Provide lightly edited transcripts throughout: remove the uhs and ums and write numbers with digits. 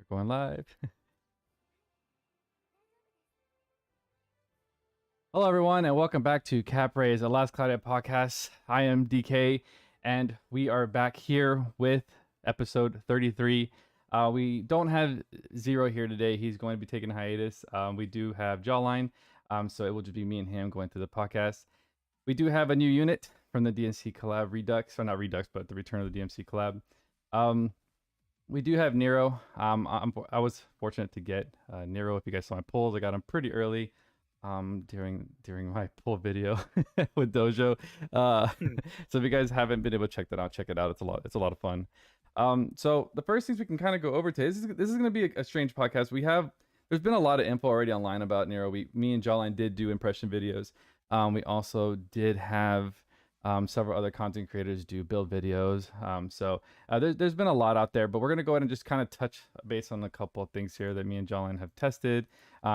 We're going live. Hello, everyone, and welcome back to Cap Ray's The Last Cloudia podcast. I am DK, and we are back here with episode 33. We don't have Zero here today. He's going to be taking a hiatus. We do have Jawline, so it will just be me and him going through the podcast. We do have a new unit from the DMC collab Redux, or not Redux, but the Return of the DMC collab. We do have Nero. I was fortunate to get Nero. If you guys saw my polls, I got him pretty early during my pull video with Dojo. So if you guys haven't been able to check that out, check it out. It's a lot of fun. So the first things we can kind of go over today. This is going to be a strange podcast. There's been a lot of info already online about Nero. Me and Jawline did do impression videos. We also did have several other content creators do build videos. So there's been a lot out there, but we're going to go ahead and just kind of touch base on a couple of things here that me and Jawline have tested,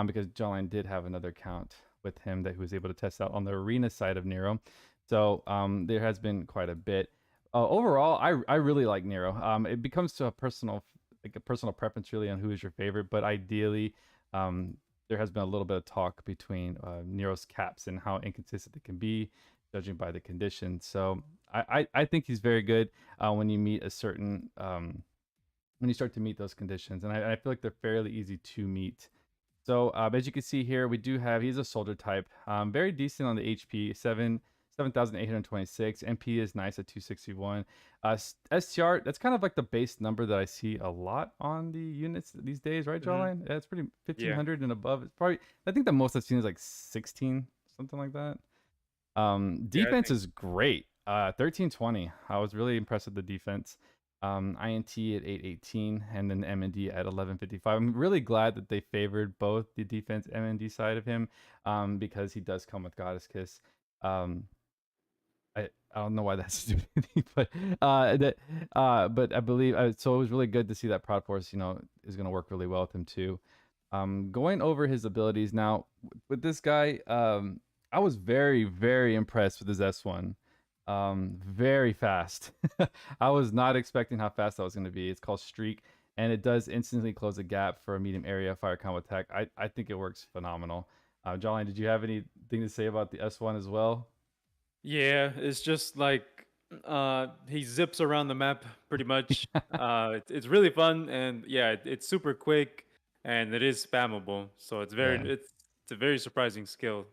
because Jawline did have another account with him that he was able to test out on the arena side of Nero. So there has been quite a bit. Overall, I really like Nero. It becomes to a personal preference really on who is your favorite, but ideally there has been a little bit of talk between Nero's caps and how inconsistent it can be, judging by the conditions. So I think he's very good when you meet a certain when you start to meet those conditions, and I feel like they're fairly easy to meet. So as you can see here, he's a soldier type, very decent on the HP, 7,826. MP is nice at 261. STR, that's kind of like the base number that I see a lot on the units these days, right, Jawline? Yeah, it's pretty 1,500 and above. It's probably, I think the most I've seen is like 16, something like that. Defense is great. 1320. I was really impressed with the defense. INT at 818 and then M&D at 1155. I'm really glad that they favored both the defense M&D side of him, because he does come with Goddess Kiss. I don't know why that's stupid, but but I believe so. It was really good to see that Proud Force, is going to work really well with him too. Going over his abilities now with this guy, I was very, very impressed with his S1. Very fast. I was not expecting how fast that was going to be. It's called Streak, and it does instantly close a gap for a medium area fire combo attack. I think it works phenomenal. Jolene, did you have anything to say about the S1 as well? Yeah, it's just like he zips around the map pretty much. It's really fun, and yeah, it's super quick and it is spammable. So Yeah. it's a very surprising skill.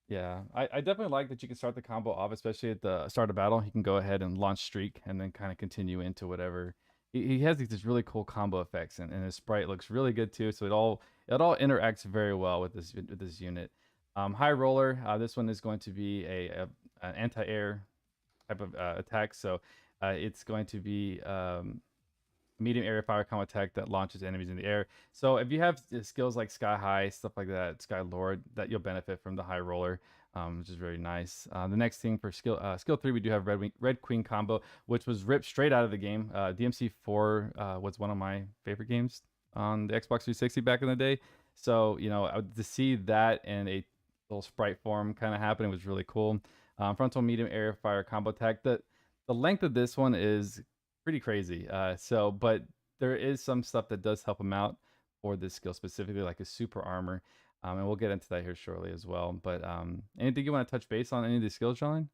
Yeah, I definitely like that you can start the combo off, especially at the start of battle. You can go ahead and launch Streak and then kind of continue into whatever. He has these really cool combo effects, and his sprite looks really good too. So it all interacts very well with this unit. High roller. This one is going to be an anti-air type of attack. So it's going to be medium area fire combo attack that launches enemies in the air. So if you have skills like Sky High, stuff like that, Sky Lord, that you'll benefit from the high roller, which is very nice. The next thing for skill 3, we do have Red Queen combo, which was ripped straight out of the game. DMC 4 was one of my favorite games on the Xbox 360 back in the day. So to see that in a little sprite form kind of happening was really cool. Frontal medium area fire combo attack. The length of this one is pretty crazy. But there is some stuff that does help him out for this skill specifically, like his super armor. And we'll get into that here shortly as well. But anything you want to touch base on any of these skills, John?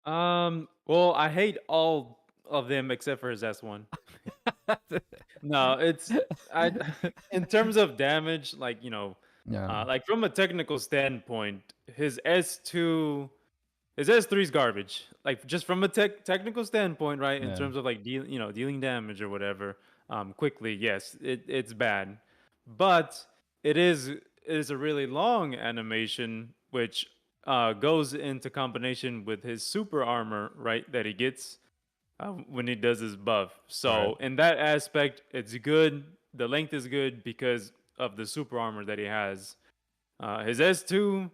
Well, I hate all of them except for his S1. No, it's I in terms of damage, Yeah. like from a technical standpoint, his S3 is garbage. Like just from a technical standpoint, right? In Yeah. terms of like dealing damage or whatever, quickly, yes, it's bad. But it is a really long animation, which goes into combination with his super armor, right? That he gets when he does his buff. Right. So in that aspect, it's good. The length is good because of the super armor that he has. His S2,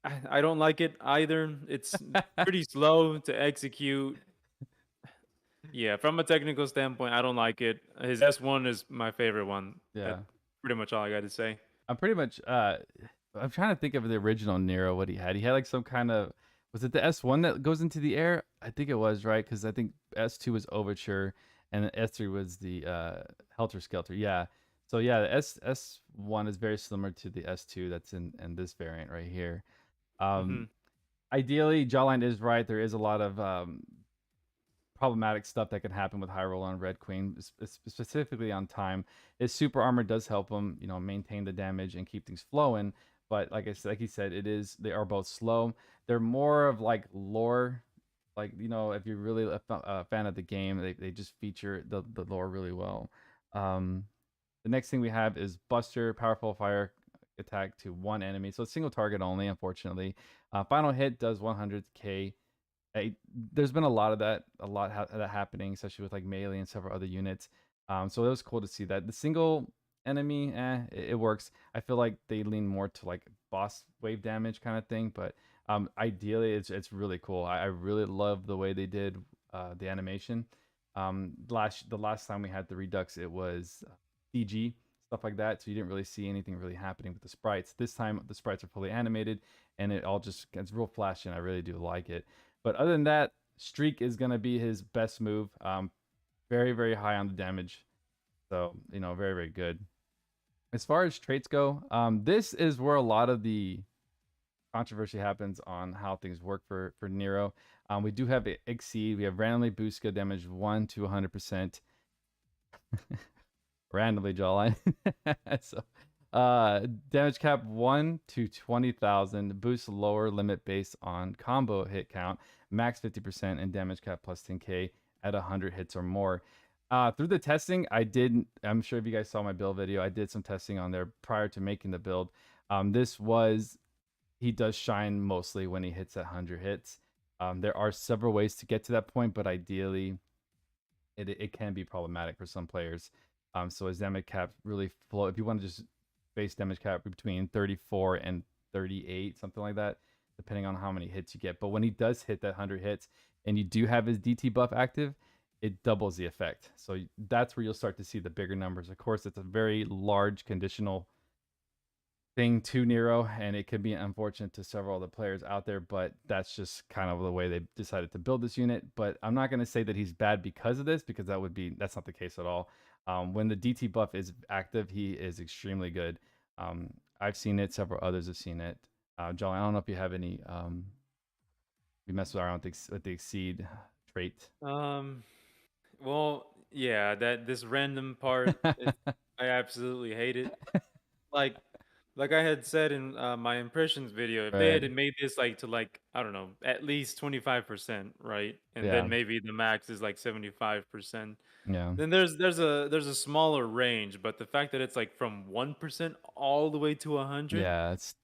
I don't like it either. It's pretty slow to execute. Yeah, from a technical standpoint, I don't like it. His S1 is my favorite one. That's Yeah. pretty much all I got to say. I'm pretty much I'm trying to think of the original Nero, what he had. He had like some kind of, was it the S1 that goes into the air? I think it was, right? Because I think S2 was Overture, and the S3 was the Helter Skelter. Yeah. So yeah, the S1 is very similar to the S2 that's in this variant right here. Mm-hmm. Um, Ideally, Jawline is right. There is a lot of problematic stuff that can happen with High Roll on Red Queen, specifically on time. His super armor does help him, maintain the damage and keep things flowing. But like I said, like he said, they are both slow. They're more of like lore, like if you're really a fan of the game, they just feature the lore really well. Um, the next thing we have is Buster, powerful fire attack to one enemy, so single target only. Unfortunately, final hit does 100k. There's been a lot of that, that happening, especially with like melee and several other units. So it was cool to see that. The single enemy, it works. I feel like they lean more to like boss wave damage kind of thing, but ideally, it's really cool. I really love the way they did the animation. The last time we had the Redux, it was CG stuff like that, so you didn't really see anything really happening with the sprites. This time, the sprites are fully animated, and it all just gets real flashy, and I really do like it. But other than that, Streak is going to be his best move. Very, very high on the damage. So, very, very good. As far as traits go, this is where a lot of the controversy happens on how things work for Nero. We do have Exceed. We have randomly boost skill damage 1 to 100%. Randomly, Jawline. So, damage cap 1 to 20,000. Boost lower limit based on combo hit count. Max 50% and damage cap plus 10k at 100 hits or more. Through the testing, I'm sure if you guys saw my build video, I did some testing on there prior to making the build. He does shine mostly when he hits that 100 hits. There are several ways to get to that point, but ideally, it can be problematic for some players. So his damage cap really flow. If you want to just base damage cap between 34 and 38, something like that, depending on how many hits you get. But when he does hit that 100 hits and you do have his DT buff active, it doubles the effect. So that's where you'll start to see the bigger numbers. Of course, it's a very large conditional thing to Nero, and it could be unfortunate to several other players out there, but that's just kind of the way they decided to build this unit. But I'm not going to say that he's bad because of this, because that's not the case at all. When the DT buff is active, he is extremely good. I've seen it, several others have seen it. John, I don't know if you have any we messed around with the Exceed trait. Well, yeah, that this random part, I absolutely hate it. Like, like I had said in my impressions video, if they Right. had made this like to like I don't know at least 25%, right, and Yeah. then maybe the max is like 75%, Yeah. then there's a smaller range. But the fact that it's like from 1% all the way to 100, Yeah, it's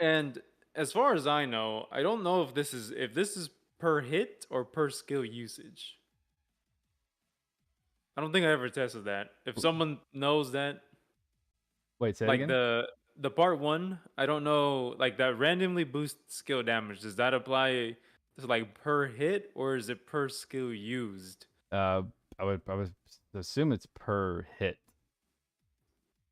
and as far as I know, I don't know if this is per hit or per skill usage. I don't think I ever tested that. If someone knows that, wait, say it like again. the part one, I don't know, like that randomly boost skill damage. Does that apply to like per hit or is it per skill used? Uh, I would assume it's per hit,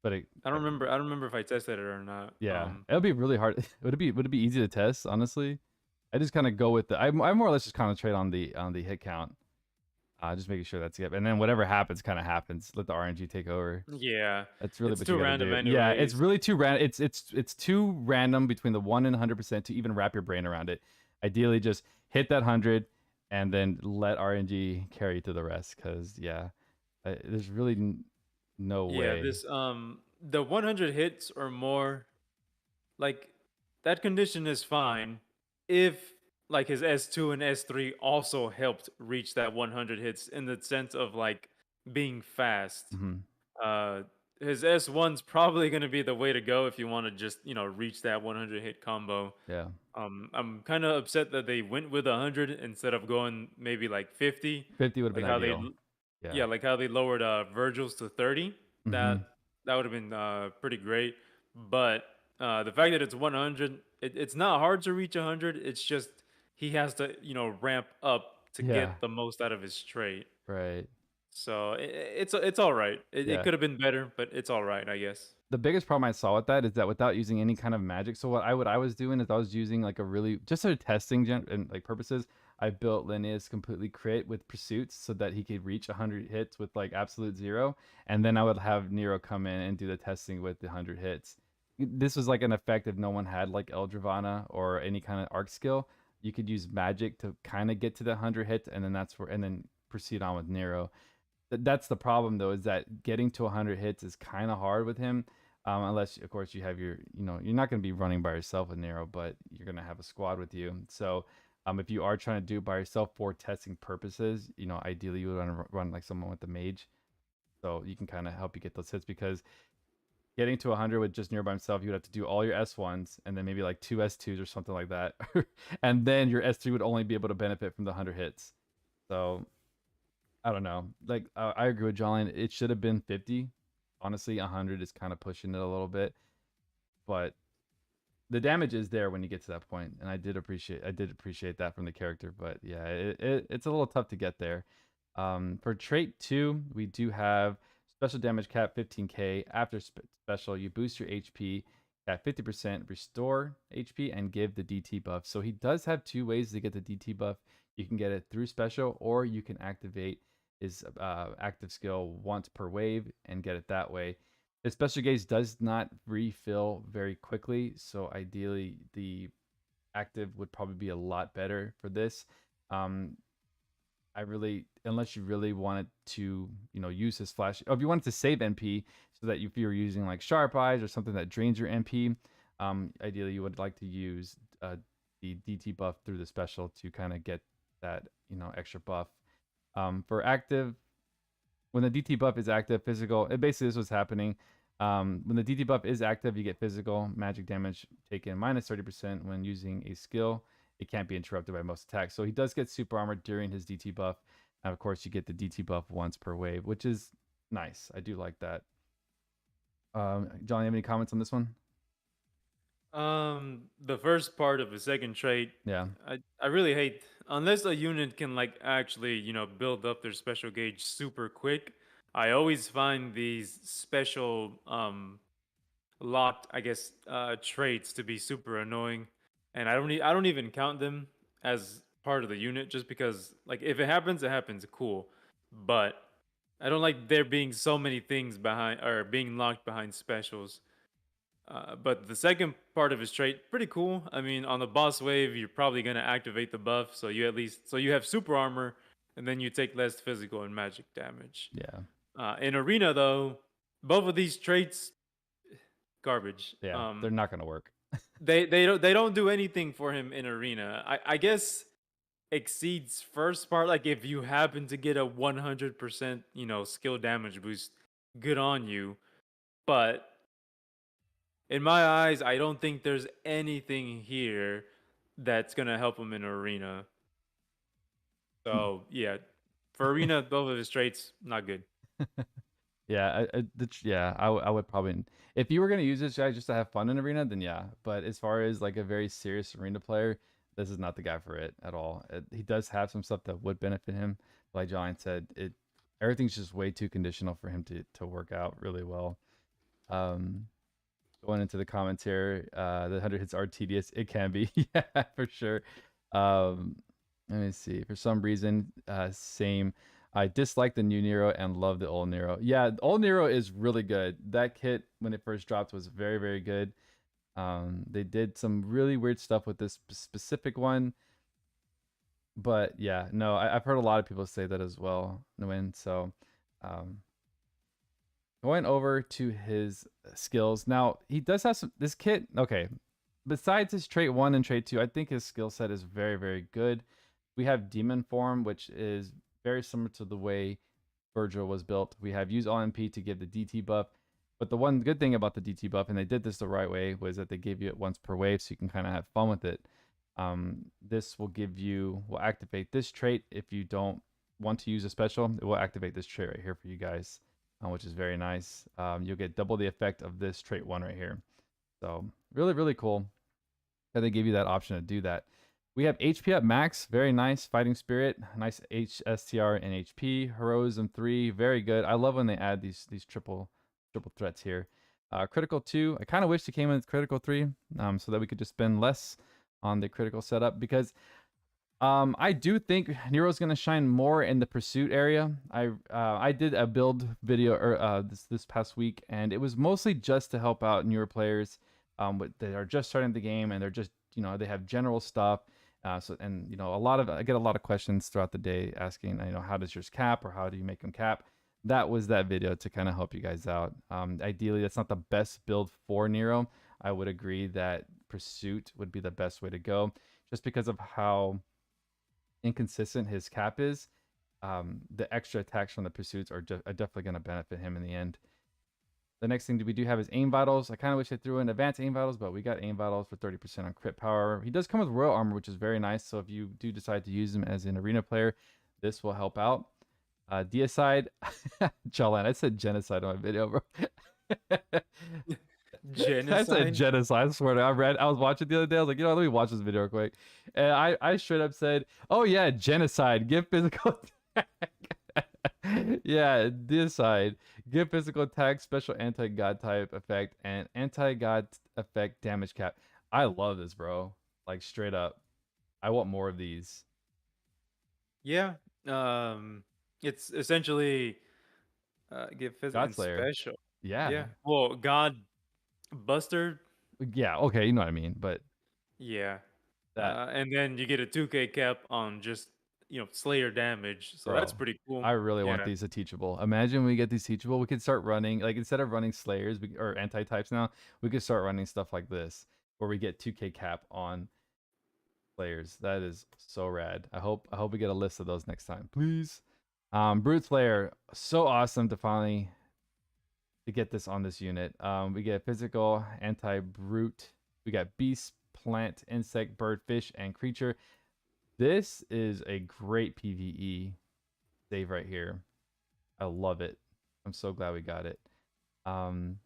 but I don't remember if I tested it or not. yeah, it'll be really hard. Would it be easy to test? Honestly, I just kind of go with I more or less just concentrate on the hit count, just making sure that's it, and then whatever happens, kind of happens. Let the RNG take over. Yeah, That's really it's what you too got to random do. Yeah, it's anyways. really too random. It's too random between the 1 and 100% to even wrap your brain around it. Ideally, just hit that 100 and then let RNG carry to the rest. Because yeah, there's really no Yeah, way. this the 100 hits or more, like that condition is fine if like his S2 and S3 also helped reach that 100 hits in the sense of like being fast. Hmm. Uh his S1's probably going to be the way to go if you want to just, reach that 100 hit combo. Yeah, I'm kind of upset that they went with 100 instead of going maybe like 50, 50 would have been like how they ideal. Yeah. yeah, like how they lowered Virgil's to 30. That Hmm. that would have been pretty great. But the fact that it's 100, it's not hard to reach 100. It's just he has to, ramp up to Yeah. get the most out of his trait. Right. So it's all right. It Yeah. could have been better, but it's all right, I guess. The biggest problem I saw with that is that without using any kind of magic, so what I was doing is I was using like a really just sort of testing and like purposes. I built Linnaeus completely crit with pursuits so that he could reach 100 hits with like absolute zero, and then I would have Nero come in and do the testing with the 100 hits. This was like an effect if no one had like Eldravana or any kind of arc skill. You could use magic to kind of get to the 100 hits, and then that's where, and then proceed on with Nero. That's the problem though, is that getting to 100 hits is kind of hard with him, unless of course you have your, you're not going to be running by yourself with Nero, but you're going to have a squad with you. So if you are trying to do it by yourself for testing purposes, ideally you would want to run like someone with the mage, so you can kind of help you get those hits, because getting to 100 with just Nero by himself, you would have to do all your S1s and then maybe like two S2s or something like that, and then your S3 would only be able to benefit from the 100 hits. So I don't know. Like I agree with John. It should have been 50. Honestly, 100 is kind of pushing it a little bit, but the damage is there when you get to that point, and I did appreciate that from the character. But yeah, it's a little tough to get there. For trait 2, we do have special damage cap 15k. After special, you boost your HP at 50%, restore HP, and give the DT buff. So he does have two ways to get the DT buff. You can get it through special, or you can activate his active skill once per wave and get it that way. The special gauge does not refill very quickly, so ideally the active would probably be a lot better for this. Um, unless you really wanted to, use his flash, or if you wanted to save NP so that if you're using like sharp eyes or something that drains your NP, ideally you would like to use the DT buff through the special to kind of get that, extra buff. For active, when the DT buff is active, physical, basically this was happening. When the DT buff is active, you get physical magic damage taken minus 30% when using a skill. It can't be interrupted by most attacks. So he does get super armor during his DT buff. And of course, you get the DT buff once per wave, which is nice. I do like that. John, you have any comments on this one? The first part of the second trait, Yeah. I really hate, unless a unit can like actually, build up their special gauge super quick. I always find these special locked, I guess, traits to be super annoying, and I don't even count them as part of the unit, just because like if it happens, it happens, cool. But I don't like there being so many things behind or being locked behind specials. But the second part of his trait, pretty cool. I mean, on the boss wave, you're probably gonna activate the buff, so you have super armor, and then you take less physical and magic damage. Yeah. In arena, though, both of these traits, garbage. Yeah. They're not going to work. They don't do anything for him in arena. I guess exceeds first part. Like if you happen to get a 100% skill damage boost, good on you. But in my eyes, I don't think there's anything here that's gonna help him in arena. So yeah, for arena, both of his traits not good. Yeah, I would probably, if you were gonna use this guy just to have fun in arena, then yeah. But as far as like a very serious arena player, this is not the guy for it at all. He does have some stuff that would benefit him. Like John said, everything's just way too conditional for him to work out really well. Um, Going into the comments here, the 100 hits are tedious. It can be, yeah, for sure. Let me see. For some reason, same. I dislike the new Nero and love the old Nero. Yeah, the old Nero is really good. That kit, when it first dropped, was very, very good. They did some really weird stuff with this specific one. But yeah, no, I've heard a lot of people say that as well, Nguyen. So um, going over to his skills. Now, he does have this kit. Okay. Besides his trait 1 and trait 2, I think his skill set is very, very good. We have Demon Form, which is very similar to the way Virgil was built. We have use all MP to give the DT buff. But the one good thing about the DT buff, and they did this the right way, was that they gave you it once per wave, so you can kind of have fun with it. This will activate this trait. If you don't want to use a special, it will activate this trait right here for you guys, which is very nice. You'll get double the effect of this trait 1 right here. So really, really cool that they give you that option to do that. We have HP up max, very nice. Fighting Spirit, nice HSTR and HP. Heroism 3, very good. I love when they add these triple threats here. Critical 2, I kind of wish it came in with critical 3, so that we could just spend less on the critical setup, because I do think Nero's gonna shine more in the pursuit area. I did a build video this past week, and it was mostly just to help out newer players, that are just starting the game and they're just they have general stuff. So and I get a lot of questions throughout the day asking how does yours cap or how do you make them cap. That was that video to kind of help you guys out. Ideally, that's not the best build for Nero. I would agree that pursuit would be the best way to go, just because of how inconsistent his cap is. The extra attacks from the pursuits are definitely going to benefit him in the end. The next thing we do have is aim vitals. I kind of wish I threw in advanced aim vitals, but we got aim vitals for 30% on crit power. He does come with royal armor, which is very nice. So if you do decide to use him as an arena player, this will help out. Deicide, Jalan, I said genocide on my video, bro. I said Genocide. genocide. I swear to God. I was watching the other day. I was like, let me watch this video real quick. And I straight up said, oh yeah, genocide. Give physical attack. Yeah, deicide. Give physical attack, special anti-god type effect, and anti-god effect damage cap. I love this, bro. Like straight up. I want more of these. Yeah. It's essentially give phys and Godslayer. special. Yeah. Yeah. Well, God Buster. Yeah, okay, you know what I mean. But Yeah. that And then you get a 2K cap on just Slayer damage. So that's Bro, pretty cool. I really want Yeah. these to teachable. Imagine we get these teachable. We could start running, like, instead of running Slayers or anti-types now, we could start running stuff like this, where we get 2K cap on Slayers. That is so rad. I hope we get a list of those next time, please. Brute Slayer, so awesome to finally to get this on this unit. We get physical, anti-brute. We got beast, plant, insect, bird, fish, and creature. This is a great PvE save right here. I love it. I'm so glad we got it. Um,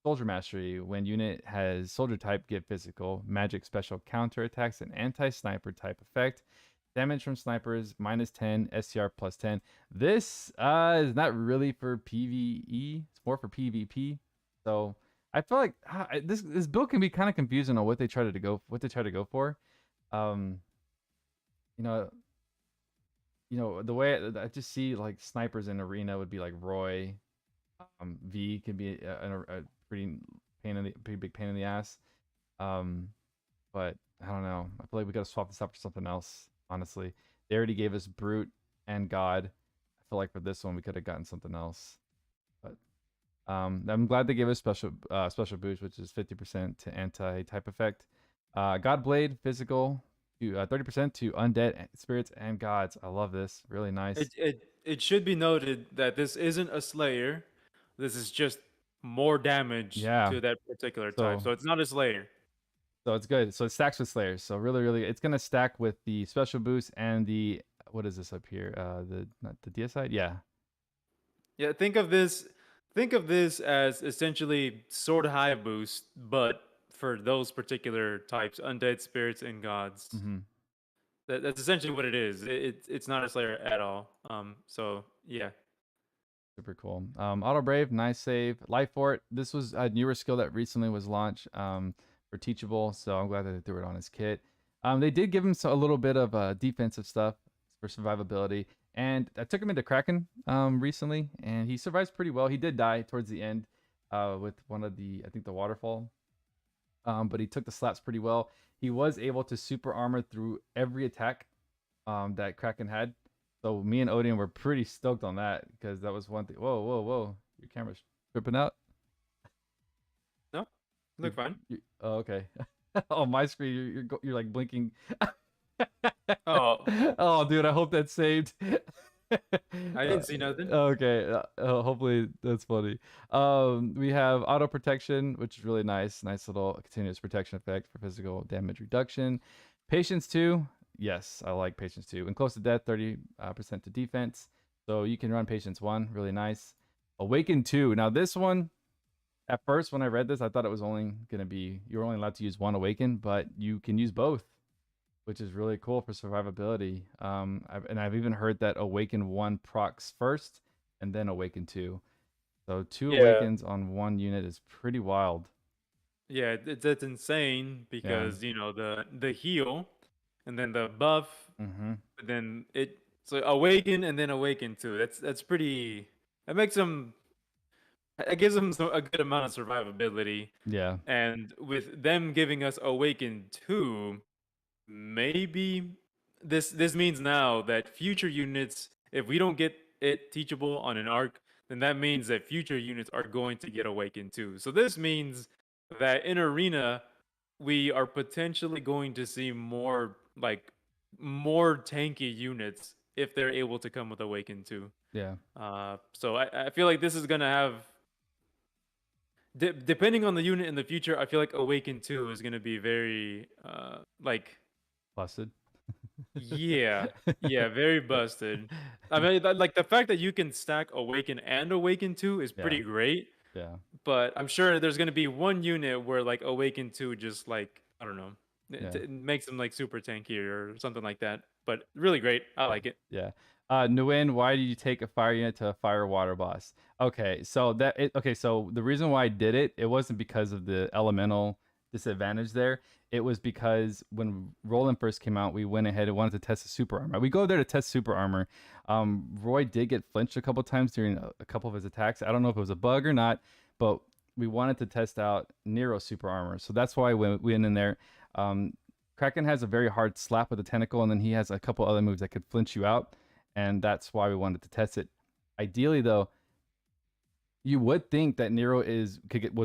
Soldier Mastery. When unit has soldier type, get physical, magic special counter attacks, and anti-sniper type effect. Damage from snipers -10, SCR +10. This is not really for PvE. It's more for PvP. So I feel like this build can be kind of confusing on what they try to go for. Um, you know, the way I just see like snipers in arena would be like Roy. V can be a pretty pretty big pain in the ass. Um, but I don't know. I feel like we gotta swap this out for something else. Honestly, they already gave us Brute and God. I feel like for this one we could have gotten something else. But I'm glad they gave us special boost, which is 50% to anti type effect. God Blade physical to 30% to undead spirits and gods. I love this. Really nice. It should be noted that this isn't a Slayer. This is just more damage Yeah. to that particular type. So So it's not a Slayer. So it's good. So it stacks with Slayers. So really, really, it's gonna stack with the special boost and the what is this up here? The not the DSI? Yeah, Yeah, think of this as essentially sword high boost, but for those particular types, undead spirits and gods. mm-hmm. That's essentially what it is. It's not a Slayer at all. So yeah. Super cool. Auto Brave, nice save. Life Fort. This was a newer skill that recently was launched for teachable. So I'm glad that they threw it on his kit. They did give him a little bit of defensive stuff for survivability. And I took him into Kraken recently, and he survives pretty well. He did die towards the end with one of I think the waterfall. But he took the slaps pretty well. He was able to super armor through every attack that Kraken had. So me and Odin were pretty stoked on that because that was one thing. Whoa, whoa, whoa! Your camera's tripping out. No, look fine. Oh, okay. On my screen, you're like blinking. Oh, Oh, dude, I hope that's saved. I didn't see nothing. Okay, hopefully that's funny. We have auto protection, which is really nice. Nice little continuous protection effect for physical damage reduction. Patience 2. Yes, I like Patience 2. And close to death, 30% to defense. So you can run Patience 1. Really nice. Awaken 2. Now this one, at first when I read this, I thought it was only going to be, you're only allowed to use one Awaken, but you can use both, which is really cool for survivability. I've even heard that Awaken 1 procs first and then Awaken 2. So 2 Yeah. Awakens on one unit is pretty wild. Yeah, that's insane Yeah. because the heal and then the buff Mm-hmm. But then so Awaken and then Awaken too. That's pretty. That makes him. It gives him a good amount of survivability. Yeah. And with them giving us Awaken 2, maybe this means now that future units, if we don't get it teachable on an arc, then that means that future units are going to get Awakened too. So this means that in Arena, we are potentially going to see more tanky units if they're able to come with Awakened too. Yeah. So I feel like this is gonna have depending on the unit in the future, I feel like Awaken 2 is gonna be very like Busted. yeah, yeah, very busted. I mean, like the fact that you can stack Awaken and Awaken 2 is Yeah. pretty great, Yeah. but I'm sure there's gonna be one unit where like Awaken 2 just like I don't know, Yeah. it makes them like super tanky or something like that. But really great, I Yeah. like it. Yeah. Nguyen, why did you take a fire unit to a fire water boss? Okay, so so the reason why I did it, it wasn't because of the elemental disadvantage there. It was because when Roland first came out, we went ahead and wanted to test the super armor. We go there to test super armor. Roy did get flinched a couple times during a couple of his attacks. I don't know if it was a bug or not, but we wanted to test out Nero super armor. So that's why we went in there. Kraken has a very hard slap with the tentacle, and then he has a couple other moves that could flinch you out, and that's why we wanted to test it. Ideally, though, you would think that Nero was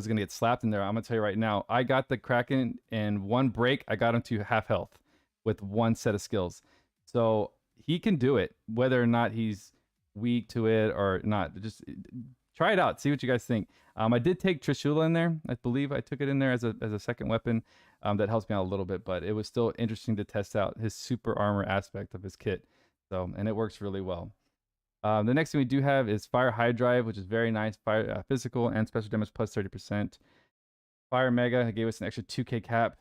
going to get slapped in there. I'm going to tell you right now, I got the Kraken in one break. I got him to half health with one set of skills. So he can do it, whether or not he's weak to it or not. Just try it out. See what you guys think. I did take Trishula in there. I believe I took it in there as a second weapon. That helps me out a little bit, but it was still interesting to test out his super armor aspect of his kit. So, and it works really well. The next thing we do have is Fire High Drive, which is very nice. Fire physical and special damage plus 30%. Fire Mega gave us an extra 2k cap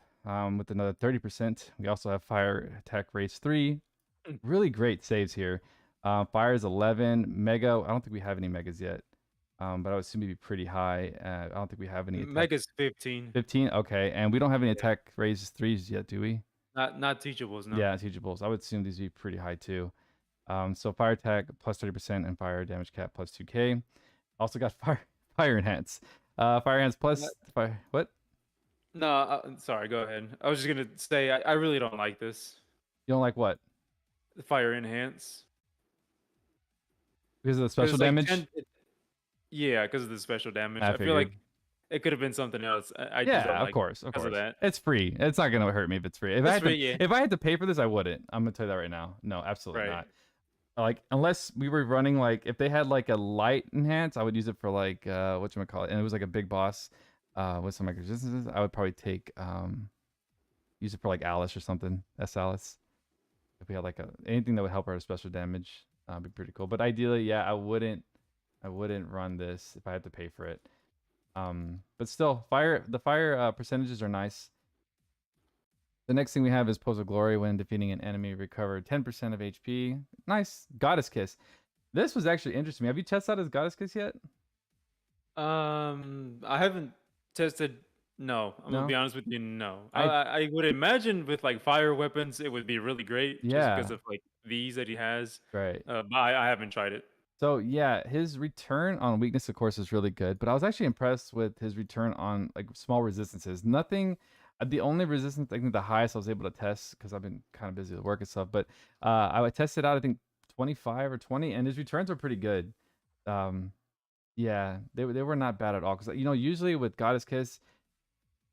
with another 30%. We also have Fire Attack Race 3. Really great saves here. Fire is 11. Mega, I don't think we have any Megas yet. But I would assume it'd be pretty high. I don't think we have any attack. Mega's 15. 15? Okay. And we don't have any attack raises 3s yet, do we? Not teachables, no. Yeah, teachables. I would assume these would be pretty high too. So fire attack plus 30% and fire damage cap plus 2k. Also got fire enhance. Fire enhance plus fire. What? No, sorry, go ahead. I was just gonna say I really don't like this. You don't like what? The fire enhance. Because of the special damage? Yeah, because of the special damage. I I feel like figured. it could have been something else. I just Yeah, don't of like course, of because of course. that. It's free. It's not gonna hurt me if it's free. If I It's had free, to, yeah. if I had to pay for this, I wouldn't. I'm gonna tell you that right now. No, absolutely Right. not. Like unless we were running like if they had like a light enhance, I would use it for like whatchamacallit, and it was like a big boss with some like resistances. I would probably take use it for like Alice or something. That's Alice. If we had like anything that would help her special damage, be pretty cool. But ideally, yeah, I wouldn't run this if I had to pay for it. But still, the fire percentages are nice. The next thing we have is Pose of Glory. When defeating an enemy, recover 10% of HP. Nice. Goddess Kiss. This was actually interesting. Have you tested out his Goddess Kiss yet? I haven't tested. No, I'm No? gonna be honest with you. No, I I would imagine with like fire weapons, it would be really great just Yeah. because of like these that he has. Right. But I haven't tried it. So yeah, his return on weakness, of course, is really good. But I was actually impressed with his return on like small resistances. Nothing. The only resistance, I think the highest I was able to test because I've been kind of busy with work and stuff. But I tested out, I think 25 or 20, and his returns were pretty good. Yeah, they were not bad at all. Because usually with Goddess Kiss,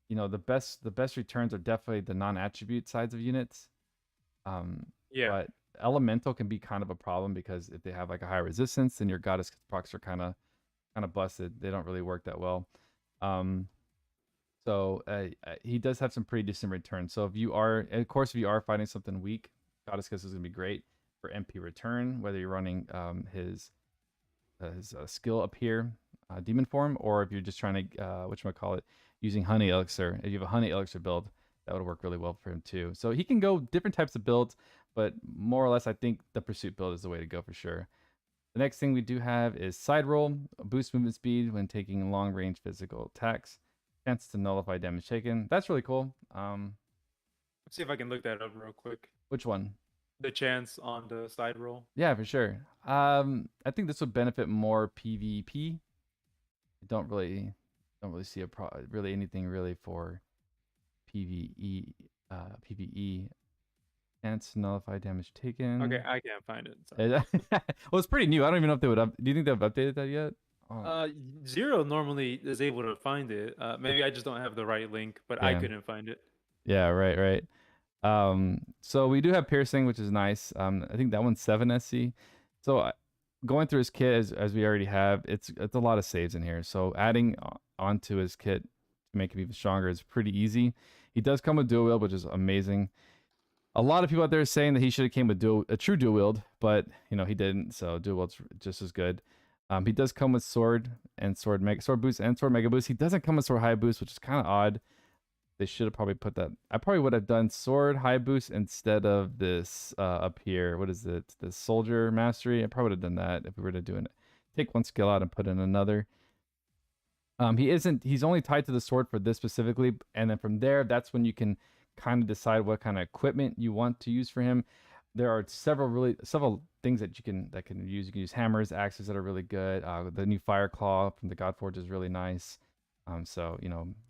the best returns are definitely the non-attribute sides of units. Yeah. But elemental can be kind of a problem because if they have like a high resistance, then your Goddess procs are kind of busted. They don't really work that well. So he does have some pretty decent returns. So if you are fighting something weak, Goddess Kiss is gonna be great for MP return. Whether you're running his skill up here, demon form, or if you're just trying to using honey elixir. If you have a honey elixir build, that would work really well for him too. So he can go different types of builds, but more or less, I think the pursuit build is the way to go for sure. The next thing we do have is side roll, boost movement speed when taking long range physical attacks, chance to nullify damage taken. That's really cool. Let's see if I can look that up real quick. Which one? the chance on the side roll. Yeah, for sure. I think this would benefit more PvP. I don't really see really anything really for PvE. PvE. Chance to nullify damage Okay, taken. I can't find it. Sorry. Well, it's pretty new. I don't even know if they would. Do you think they've updated that yet? Oh, Uh, Zero normally is able to find it. Maybe I just don't have the right link, but I damn. couldn't find it. Yeah, right. So we do have piercing, which is nice. I think that one's 7 SC. So going through his kit as we already have, it's a lot of saves in here. So adding onto his kit to make him even stronger is pretty easy. He does come with dual wield, which is amazing. A lot of people out there are saying that he should have came with a true dual wield, but he didn't. So dual wield's just as good. He does come with sword and sword boost and sword mega boost. He doesn't come with sword high boost, which is kind of odd. They should have probably put that. I probably would have done sword high boost instead of this up here. What is it? The soldier mastery. I probably would have done that if we were to do it. Take one skill out and put in another. He's only tied to the sword for this specifically, and then from there, that's when you can kind of decide what kind of equipment you want to use for him. There are several things that can use. You can use hammers, axes that are really good. The new fire claw from the Godforge is really nice. So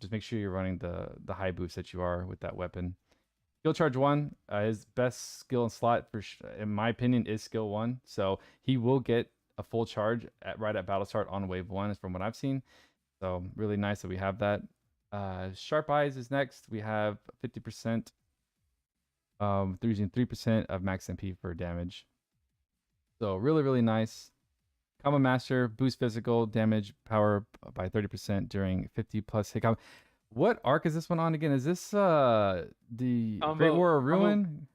just make sure you're running the high boost that you are with that weapon. Skill charge 1, his best skill and slot in my opinion is skill 1. So he will get a full charge right at battle start on wave 1, from what I've seen. So really nice that we have that. Sharp Eyes is next. We have 50%. Using 3% of max MP for damage. So really nice. Combo Master, boost physical damage power by 30% during 50 plus hit combo. What arc is this one on again? Is this the Great War of Ruin?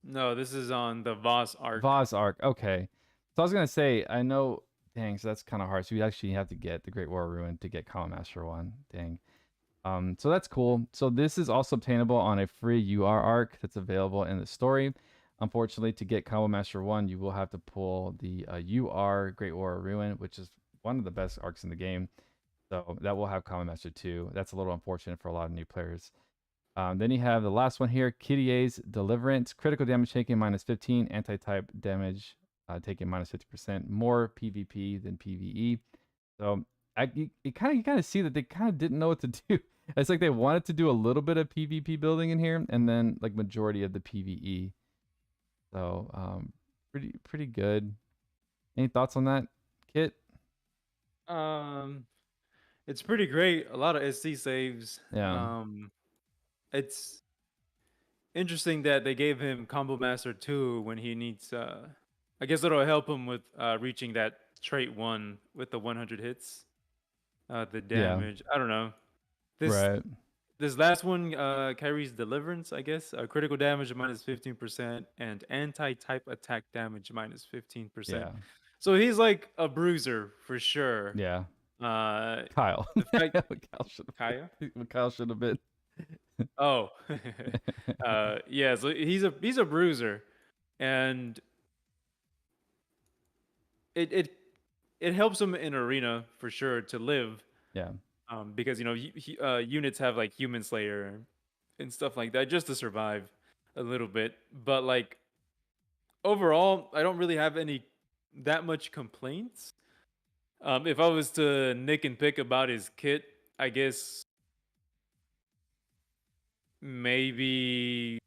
No, this is on the Voss arc. Voss arc. Okay. So I was gonna say, I know. Dang, so that's kind of hard. So you actually have to get the Great War of Ruin to get Combo Master 1. Dang. So that's cool. So this is also obtainable on a free UR arc that's available in the story. Unfortunately, to get Combo Master 1, you will have to pull the UR Great War of Ruin, which is one of the best arcs in the game. So that will have Combo Master 2. That's a little unfortunate for a lot of new players. Then you have the last one here, Kidie's Deliverance. Critical damage taken minus 15, anti-type damage taken minus 50%. More PvP than PvE. So you kind of see that they kind of didn't know what to do. It's like they wanted to do a little bit of PvP building in here, and then like majority of the PvE. So pretty good. Any thoughts on that, Kit? It's pretty great. A lot of SC saves. Yeah. It's interesting that they gave him Combo Master 2 when he needs. I guess it'll help him with reaching that trait 1 with the 100 hits. The damage. I don't know. This last one carries Deliverance, I guess. Critical damage minus 15% and anti-type attack damage minus 15%. Yeah. So he's like a bruiser for sure. Yeah. Kyle. Kyle. The fact Kyle Kyle should have been. Oh. Yeah, so he's a bruiser. And it helps him in arena for sure to live. Yeah. Because units have like Human Slayer and stuff like that just to survive a little bit. But like overall, I don't really have that much complaints. If I was to nick and pick about his kit, I guess maybe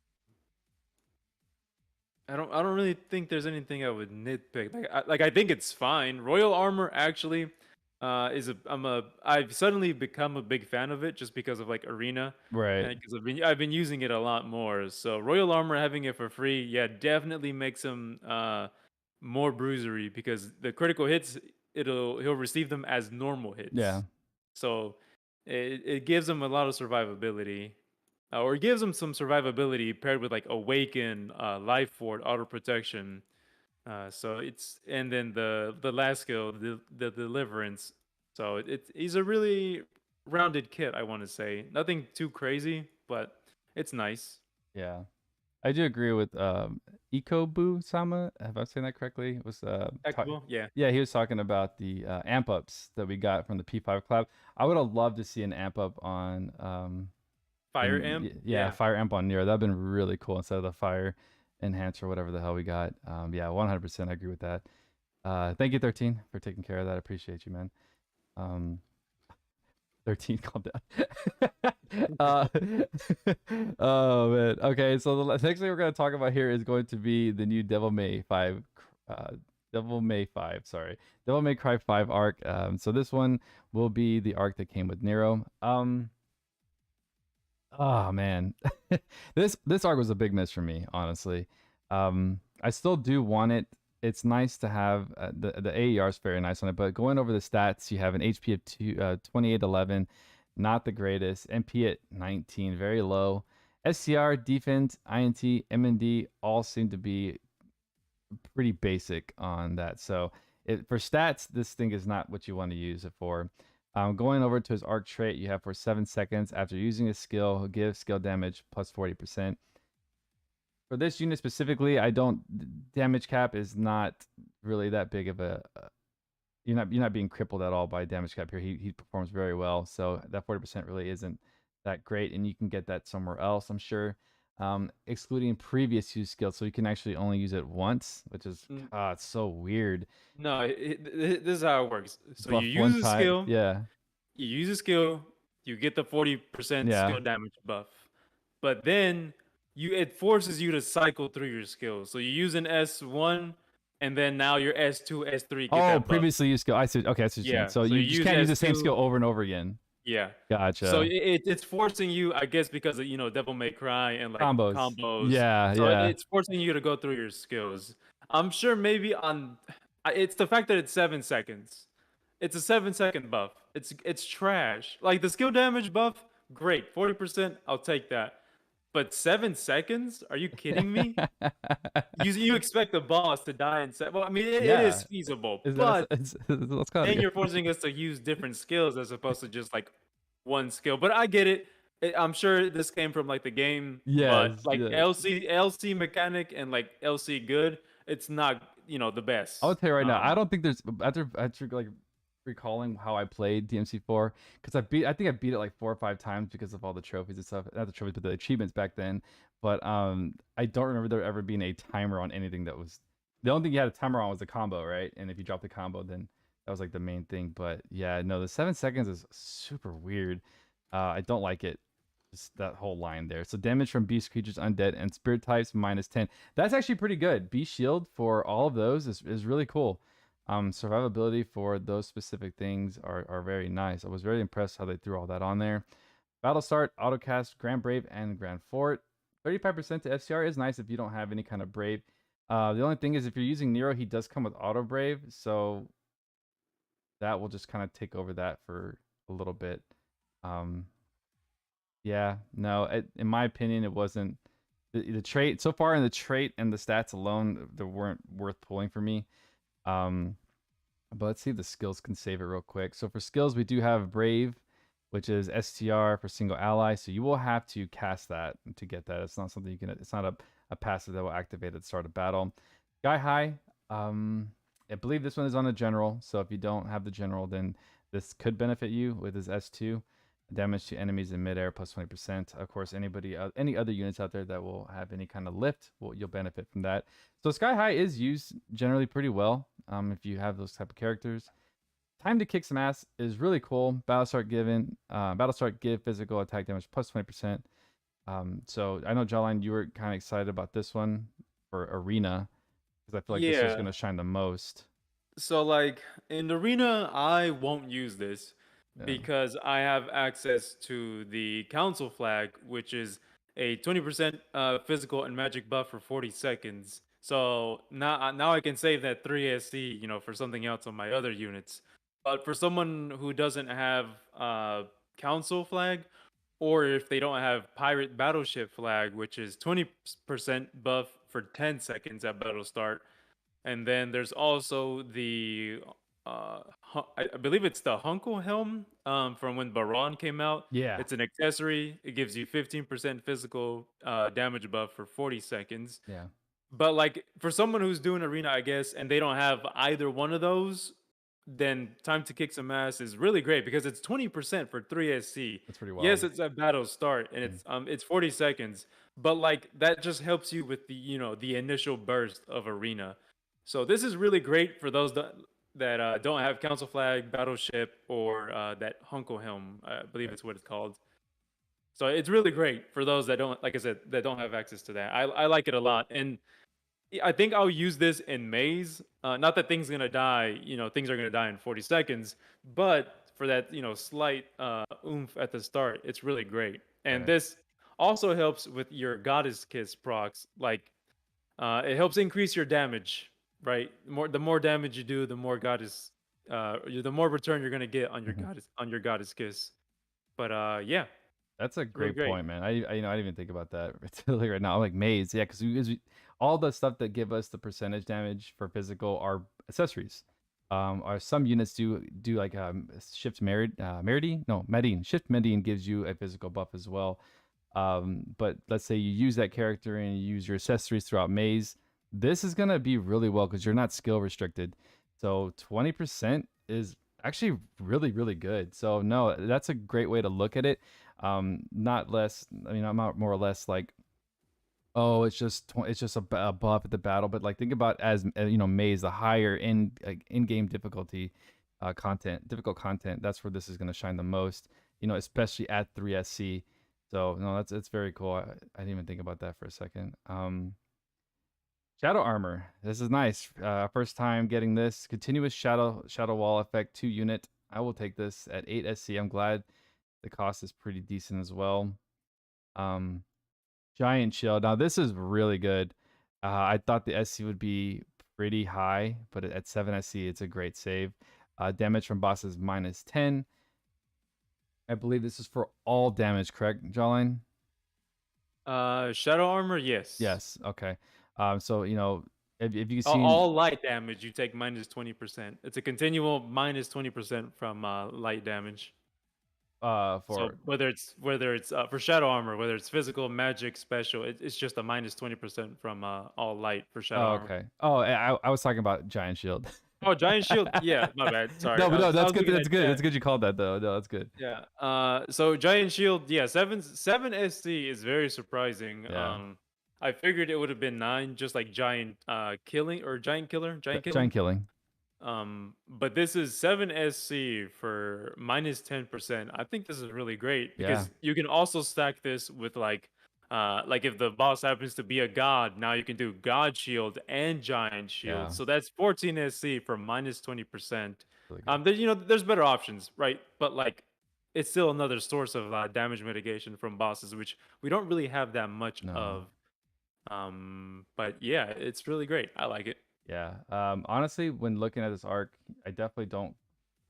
I don't really think there's anything I would nitpick. I think it's fine. Royal Armor actually I've suddenly become a big fan of it just because of like Arena. Right. Because I've been using it a lot more. So Royal Armor having it for free, yeah, definitely makes him more bruisery because the critical hits he'll receive them as normal hits. Yeah. So it gives him a lot of survivability. Or it gives him some survivability paired with like Awaken, Life Fort, Auto Protection. So it's and then the last skill, the Deliverance. So he's a really rounded kit, I want to say. Nothing too crazy, but it's nice. Yeah. I do agree with Ikobu Sama. Have I said that correctly? It was Yeah. Yeah, he was talking about the amp ups that we got from the P5 collab. I would have loved to see an amp up on Fire amp. Yeah, fire amp on Nero. That'd been really cool instead of the fire. enhance or whatever the hell we got. Yeah, 100%. I agree with that. Thank you, 13, for taking care of that. I appreciate you, man. Um, 13, calm down. Oh man. Okay, so the next thing we're gonna talk about here is going to be the new uh, Devil May 5. Sorry, Devil May Cry 5 arc. So this one will be the arc that came with Nero. Oh man, this arc was a big miss for me, honestly. I still do want it. It's nice to have the AER is very nice on it, but going over the stats, you have an HP of 2811, not the greatest. MP at 19, very low. SCR, defense, INT, MND all seem to be pretty basic on that. So for stats, this thing is not what you want to use it for. Going over to his arc trait, you have for 7 seconds after using a skill, give skill damage plus 40%. For this unit specifically, I don't damage cap is not really that big of a you're not being crippled at all by damage cap here. He performs very well, so that 40% really isn't that great, and you can get that somewhere else, I'm sure. Excluding previous use skills, so you can actually only use it once, which is it's so weird. No, this is how it works. So you Buff one use a time, skill, yeah, you get the 40% yeah. skill damage buff. But then it forces you to cycle through your skills. So you use an S1 and then now your S2, S3 get Oh, that buff. previously used skill. I see. Okay, I see what you're saying. Yeah. So So you you just use can't use the same S2. skill over and over again. Yeah. So Gotcha. it's forcing you, I guess, because of Devil May Cry and like Combos. combos. Yeah, So yeah. it's forcing you to go through your skills. I'm sure maybe it's the fact that it's 7 seconds. It's a 7 second buff. It's trash. Like the skill damage buff, great, 40%. I'll take that. But 7 seconds? Are you kidding me? You expect the boss to die in seven? Well, I mean, it is Yeah. feasible, Is that but let's call then it. you're forcing us to use different skills as opposed to just like one skill. But I get it. I'm sure this came from like the game, but Yes, like yes. LC mechanic and like LC good, it's not the I would best. tell you right now, I don't think there's after like recalling how I played DMC4 because I think I beat it like 4 or 5 times because of all the trophies and stuff. Not the trophies, but the achievements back then. But I don't remember there ever being a timer on anything that was the only thing you had a timer on was the combo, right? And if you dropped the combo, then that was like the main thing. But yeah, no, the 7 seconds is super weird. I don't like it. Just that whole line there. So damage from beast creatures, undead, and spirit types -10. That's actually pretty good. Beast shield for all of those is really cool. Survivability for those specific things are very nice. I was very impressed how they threw all that on there. Battle start, autocast, Grand Brave, and Grand Fort. 35% to FCR is nice if you don't have any kind of Brave. The only thing is if you're using Nero, he does come with auto Brave, so that will just kind of take over that for a little bit. Yeah, no, in my opinion, it wasn't the trait so far in the trait and the stats alone, they weren't worth pulling for me. But let's see if the skills can save it real quick. So for skills, we do have Brave, which is STR for single ally. So you will have to cast that to get that. It's not something you can. It's not a passive that will activate at the start of battle. Sky High. I believe this one is on a general. So if you don't have the general, then this could benefit you with his S2. Damage to enemies in midair plus 20%. Of course, any other units out there that will have any kind of lift, you'll benefit from that. So Sky High is used generally pretty well if you have those type of characters. Time to kick some ass is really cool. Battlestart give physical attack damage plus 20%. So I know Jawline, you were kind of excited about this one for Arena because I feel like this was Yeah. going to shine the most. So like in Arena, I won't use this Yeah. because I have access to the Council flag, which is a 20% physical and magic buff for 40 seconds. So now I can save that 3 SC, for something else on my other units. But for someone who doesn't have Council flag, or if they don't have Pirate Battleship flag, which is 20% buff for 10 seconds at battle start, and then there's also the I believe it's the Hunkle helm from when Baron came out. Yeah. It's an accessory. It gives you 15% physical damage buff for 40 seconds. Yeah. But like for someone who's doing arena, I guess, and they don't have either one of those, then Time to Kick Some Ass is really great because it's 20% for 3SC. That's pretty Yes, wild. it's a battle start and Mhm. it's 40 seconds, but like that just helps you with the the initial burst of arena. So this is really great for those that don't have Council Flag, Battleship, or that Hunko Helm. I believe Right. it's what it's called. So it's really great for those that don't, like I said, that don't have access to that. I like it a lot, and I think I'll use this in Maze. Not that things gonna die, things are gonna die in 40 seconds, but for that, slight oomph at the start, it's really great. And Right. this also helps with your Goddess Kiss procs. Like, it helps increase your damage, right? The more damage you do, the more the more return you're gonna get Mhm. on your Goddess Kiss. But yeah, That's a really great great. point, man. I didn't even think about that until right now. I'm like Maze, yeah, because all the stuff that give us the percentage damage for physical are accessories. Or some units do like shift Merity? No, Medine. Shift Medine gives you a physical buff as well. But let's say you use that character and you use your accessories throughout Maze. This is gonna be really well because you're not skill restricted. So 20% is actually really, really good. So no, that's a great way to look at it. Not less. I mean, I'm not more or less like, oh, it's just a buff at the battle. But like, think about as Maze, the higher in game difficulty, difficult content. That's where this is gonna shine the most. Especially at 3SC. So no, that's very cool. I didn't even think about that for a second. Shadow armor. This is nice. First time getting this continuous shadow wall effect 2 unit. I will take this at 8 SC. I'm glad the cost is pretty decent as well. Um, Giant shield. Now this is really good. I thought the SC would be pretty high, but at 7 SC, it's a great save. Damage from bosses -10. I believe this is for all damage, correct, Jawline? Shadow armor, yes. Yes. Okay. So if you've seen All light damage, you take minus 20%. It's a continual minus 20% from light damage. So for whether it's for shadow armor, whether it's physical, magic, special, it's just a minus 20% from all light for shadow oh, armor. okay. Oh, I was talking about giant shield. Oh, giant shield. Yeah, my bad. Sorry, No, but no, I that's was good. looking That's at good. chat. That's good. You called that though. No, that's good. Yeah. So giant shield. Yeah, seven SC is very surprising. Yeah. I figured it would have been 9, just like giant killing or giant killing. Giant killing. But this is 7 SC for minus 10%. I think this is really great Yeah. because you can also stack this with like if the boss happens to be a god, now you can do god shield and giant shield. Yeah. So that's 14 SC for minus 20%. Really good. There's better options, right? But like it's still another source of damage mitigation from bosses, which we don't really have that much No. of. But yeah, it's really great. I like it. Yeah. Honestly, when looking at this arc, I definitely don't.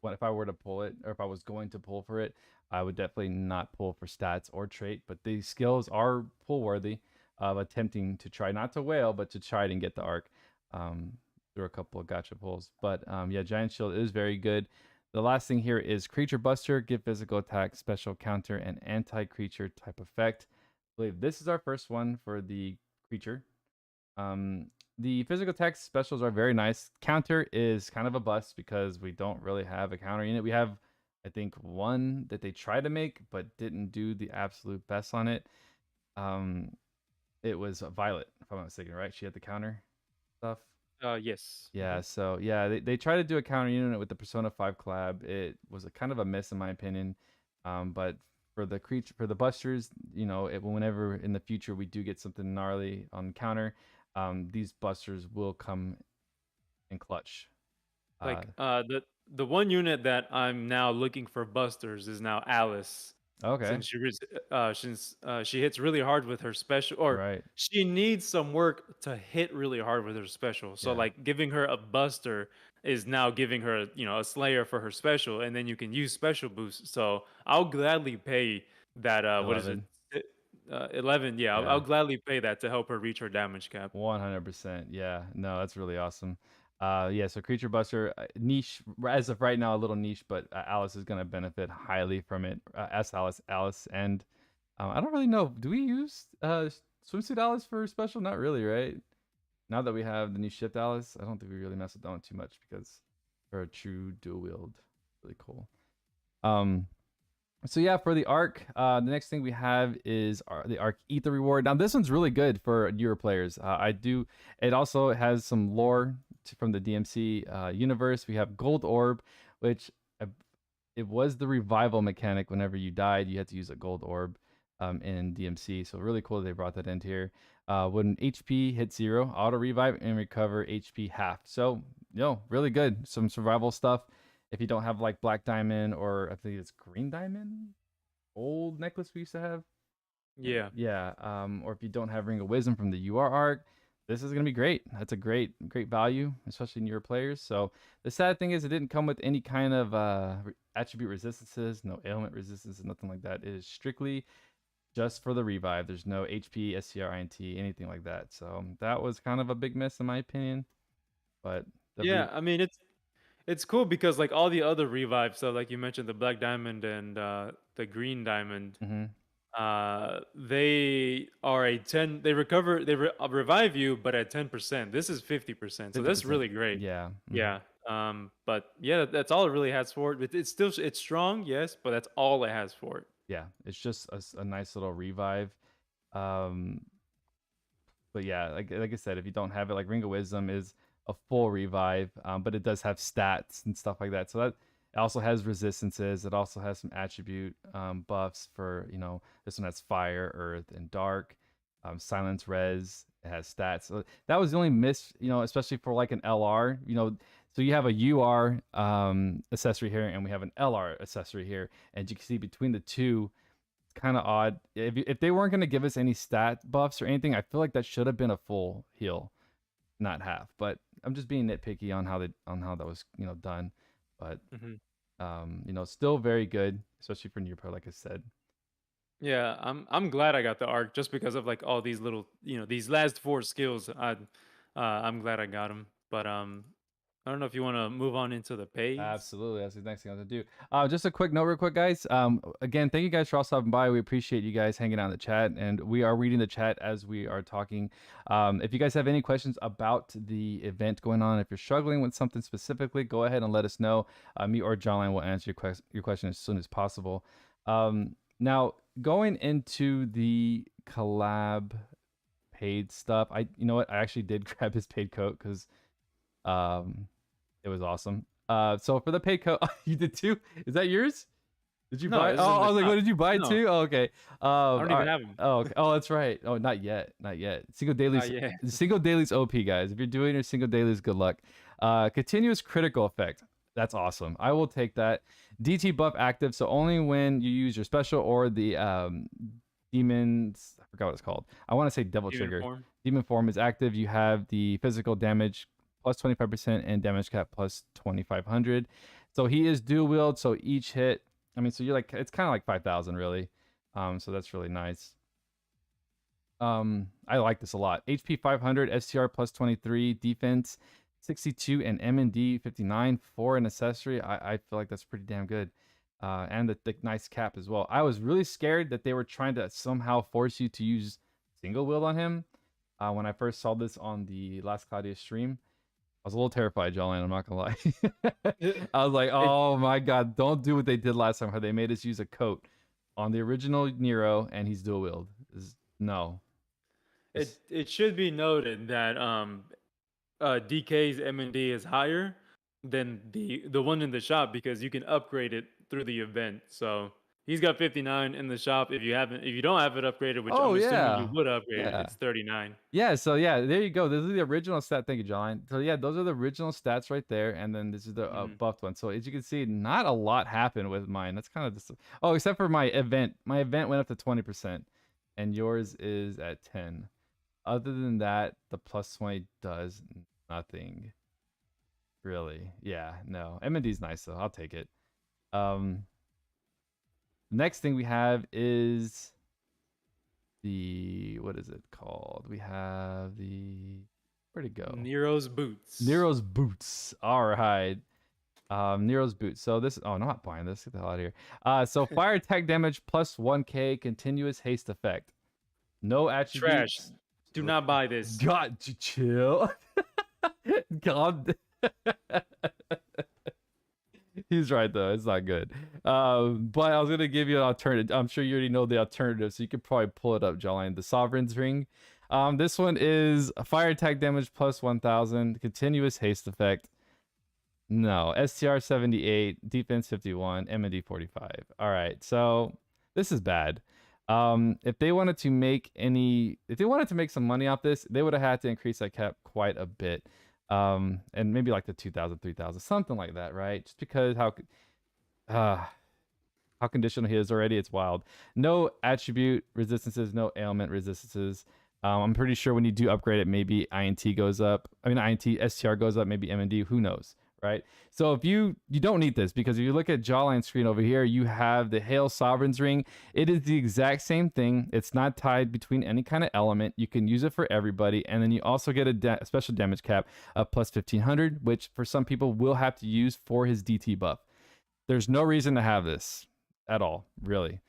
What if I were to pull it, or if I was going to pull for it, I would definitely not pull for stats or trait. But the skills are pull worthy of attempting to try not to whale, but to try and get the arc um, through a couple of gotcha pulls. But yeah, Giant Shield is very good. The last thing here is Creature Buster. Give physical attack, special counter, and anti-creature type effect. I believe this is our first one for the creature. Um, the physical attack specials are very nice. Counter is kind of a bust because we don't really have a counter unit. We have, I think, one that they tried to make but didn't do the absolute best on it. Um, it was Violet, if I'm not mistaken, right? She had the counter stuff. Yes. Yeah, so yeah, they tried to do a counter unit with the Persona 5 collab. It was a kind of a miss in my opinion. But for the creature for the busters, whenever in the future we do get something gnarly on counter, these busters will come in clutch. Uh, Like the one unit that I'm now looking for busters is now Alice, okay, since she hits really hard with her special, or right, she needs some work to hit really hard with her special. So yeah, like giving her a buster is now giving her a slayer for her special, and then you can use special boosts. So I'll gladly pay that. What is it? 11, 11. Yeah, I'll yeah. gladly pay that to help her reach her damage cap. 100%. Yeah. No, that's really awesome. Yeah, so Creature Buster, niche, as of right now, a little niche, but Alice is going to benefit highly from it. As Alice. And I don't really know. Do we use Swimsuit Alice for special? Not really, right? Now that we have the new shift Alice, I don't think we really mess with that one too much because for a true dual wield. Really cool. Um, so yeah, for the arc, the next thing we have is the arc ether reward. Now this one's really good for newer players. I do. It also has some lore from the DMC universe. We have gold orb, which uh, it was the revival mechanic. Whenever you died, you had to use a gold orb in DMC. So really cool they brought that into here. When HP hits 0, auto revive and recover HP half. So really good. Some survival stuff. If you don't have like black diamond or I think it's green diamond, old necklace we used to have. Yeah. Yeah. Or if you don't have Ring of Wisdom from the UR arc, this is gonna be great. That's a great value, especially newer players. So the sad thing is it didn't come with any kind of attribute resistances, no ailment resistance, nothing like that. It is strictly just for the revive. There's no HP, SCR, INT, anything like that. So that was kind of a big miss in my opinion. But Yeah, I mean it's cool because like all the other revives, so like you mentioned the black diamond and the green diamond, mm-hmm. they are a 10, revive you but at 10%. This is 50%. So that's 50%. really great. Yeah. Mm-hmm. Yeah. But yeah, that's all it really has for it. It's still it's strong, yes, but that's all it has for it. Yeah, it's just a nice little revive. Um, but yeah, like I said, if you don't have it, like Ring of Wisdom is a full revive, but it does have stats and stuff like that. So that it also has resistances. It also has some attribute buffs for this one has fire, earth, and dark. Silence res. It has stats. So that was the only miss, especially for like an LR. So you have a UR accessory here, and we have an LR accessory here, and you can see between the two kind of odd. If they weren't going to give us any stat buffs or anything, I feel like that should have been a full heal, not half. But I'm just being nitpicky on how that was done. But still very good, especially for new pro, like I said. Yeah, I'm glad I got the arc just because of like all these little, these last four skills. I'm glad I got them. But I don't know if you want to move on into the pays. Absolutely, that's the next thing I have to do. Just a quick note, real quick, guys. Again, thank you guys for all stopping by. We appreciate you guys hanging out in the chat, and we are reading the chat as we are talking. If you guys have any questions about the event going on, if you're struggling with something specifically, go ahead and let us know. Me or Jolene will answer your question as soon as possible. Now, going into the collab paid stuff, you know what? I actually did grab his paid coat because it was awesome. So for the paid coat, you did too? Is that yours? Did you No, buy? this Oh, is in I the was like, shop. what did you buy No, too? Oh, okay. I don't even have them. Oh, okay. Oh, that's right. Oh, not yet. Not yet. Single dailies. Yeah. Single dailies OP, guys. If you're doing your single dailies, good luck. Continuous critical effect. That's awesome. I will take that. DT buff active. So only when you use your special or the demons. I forgot what it's called. I want to say devil Demon trigger. form. Demon form is active. You have the physical damage plus 25% and damage cap plus 2500. So he is dual wield. So each hit, I mean, so you're like, it's kind of like 5,000 really. So that's really nice. I like this a lot. HP 500, STR plus 23, defense 62, and M&D 59 for an accessory. I feel like that's pretty damn good. And the nice cap as well. I was really scared that they were trying to somehow force you to use single wield on him. When I first saw this on the last Cloudia stream, I was a little terrified, Jolene. I'm not gonna lie. I was like, "Oh my god, don't do what they did last time, where they made us use a coat on the original Nero, and he's dual wield." No. It should be noted that DK's M&D is higher than the one in the shop because you can upgrade it through the event. So he's got 59 in the shop. If you don't have it upgraded, which Oh I'm assuming you yeah, would upgrade it, yeah, it's 39. yeah. So yeah, there you go. This is the original stat. Thank you, Jolene. So yeah, those are the original stats right there, and then this is the buffed one. So as you can see, not a lot happened with mine. That's kind of just except for my event. My event went up to 20%, and yours is at 10. Other than that, the plus 20 does nothing. Really. Yeah, no. M&D's nice though. I'll take it. Next thing we have is what is it called? We have where'd it go? Nero's boots. Nero's boots. All right. Nero's boots. So this I'm not buying this. Get the hell out of here. So fire attack damage plus 1k continuous haste effect. No attributes. Trash. Do not buy this. God, chill. God. He's right though. It's not good. But I was gonna give you an alternative. I'm sure you already know the alternative, so you could probably pull it up, Jawline. The Sovereign's Ring. This one is fire attack damage plus 1,000, continuous haste effect. No, STR 78, defense 51, MD 45. All right, so this is bad. If they wanted to make some money off this, they would have had to increase that cap quite a bit. And maybe like the 2,000, 3,000, something like that, right? Just because how conditional he is already, it's wild. No attribute resistances, no ailment resistances. I'm pretty sure when you do upgrade it, maybe INT goes up. I mean, INT STR goes up, maybe MND. Who knows, right? So if you don't need this, because if you look at Jawline screen over here, you have the Hail Sovereign's Ring. It is the exact same thing. It's not tied between any kind of element. You can use it for everybody, and then you also get a special damage cap of plus 1,500, which for some people will have to use for his DT buff. There's no reason to have this at all, really.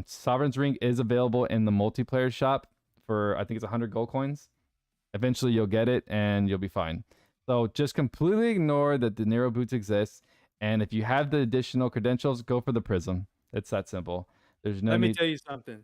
Sovereign's Ring is available in the multiplayer shop for, I think it's 100 gold coins. Eventually you'll get it and you'll be fine. So just completely ignore that the Nero boots exist, and if you have the additional credentials, go for the Prism. It's that simple. There's no Let me need. tell you something.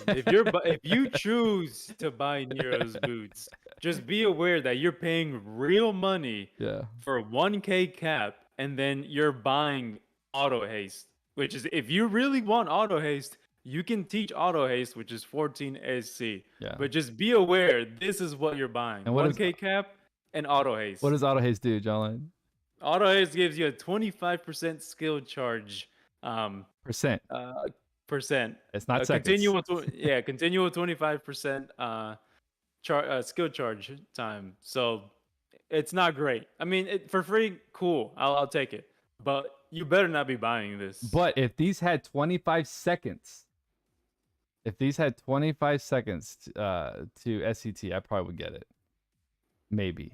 If you choose to buy Nero's boots, just be aware that you're paying real money Yeah. for 1K cap, and then you're buying auto haste, which is, if you really want auto haste, you can teach auto haste, which is 14 SC. Yeah. But just be aware, this is what you're buying. And what 1K cap and auto haste. What does auto haste do, Jawline? Auto haste gives you a 25% skill charge. Percent. Percent. It's not seconds. Continual 25% skill charge time. So it's not great. I mean, for free, cool. I'll take it. But you better not be buying this. But if these had 25 seconds, to SCT, I probably would get it. Maybe.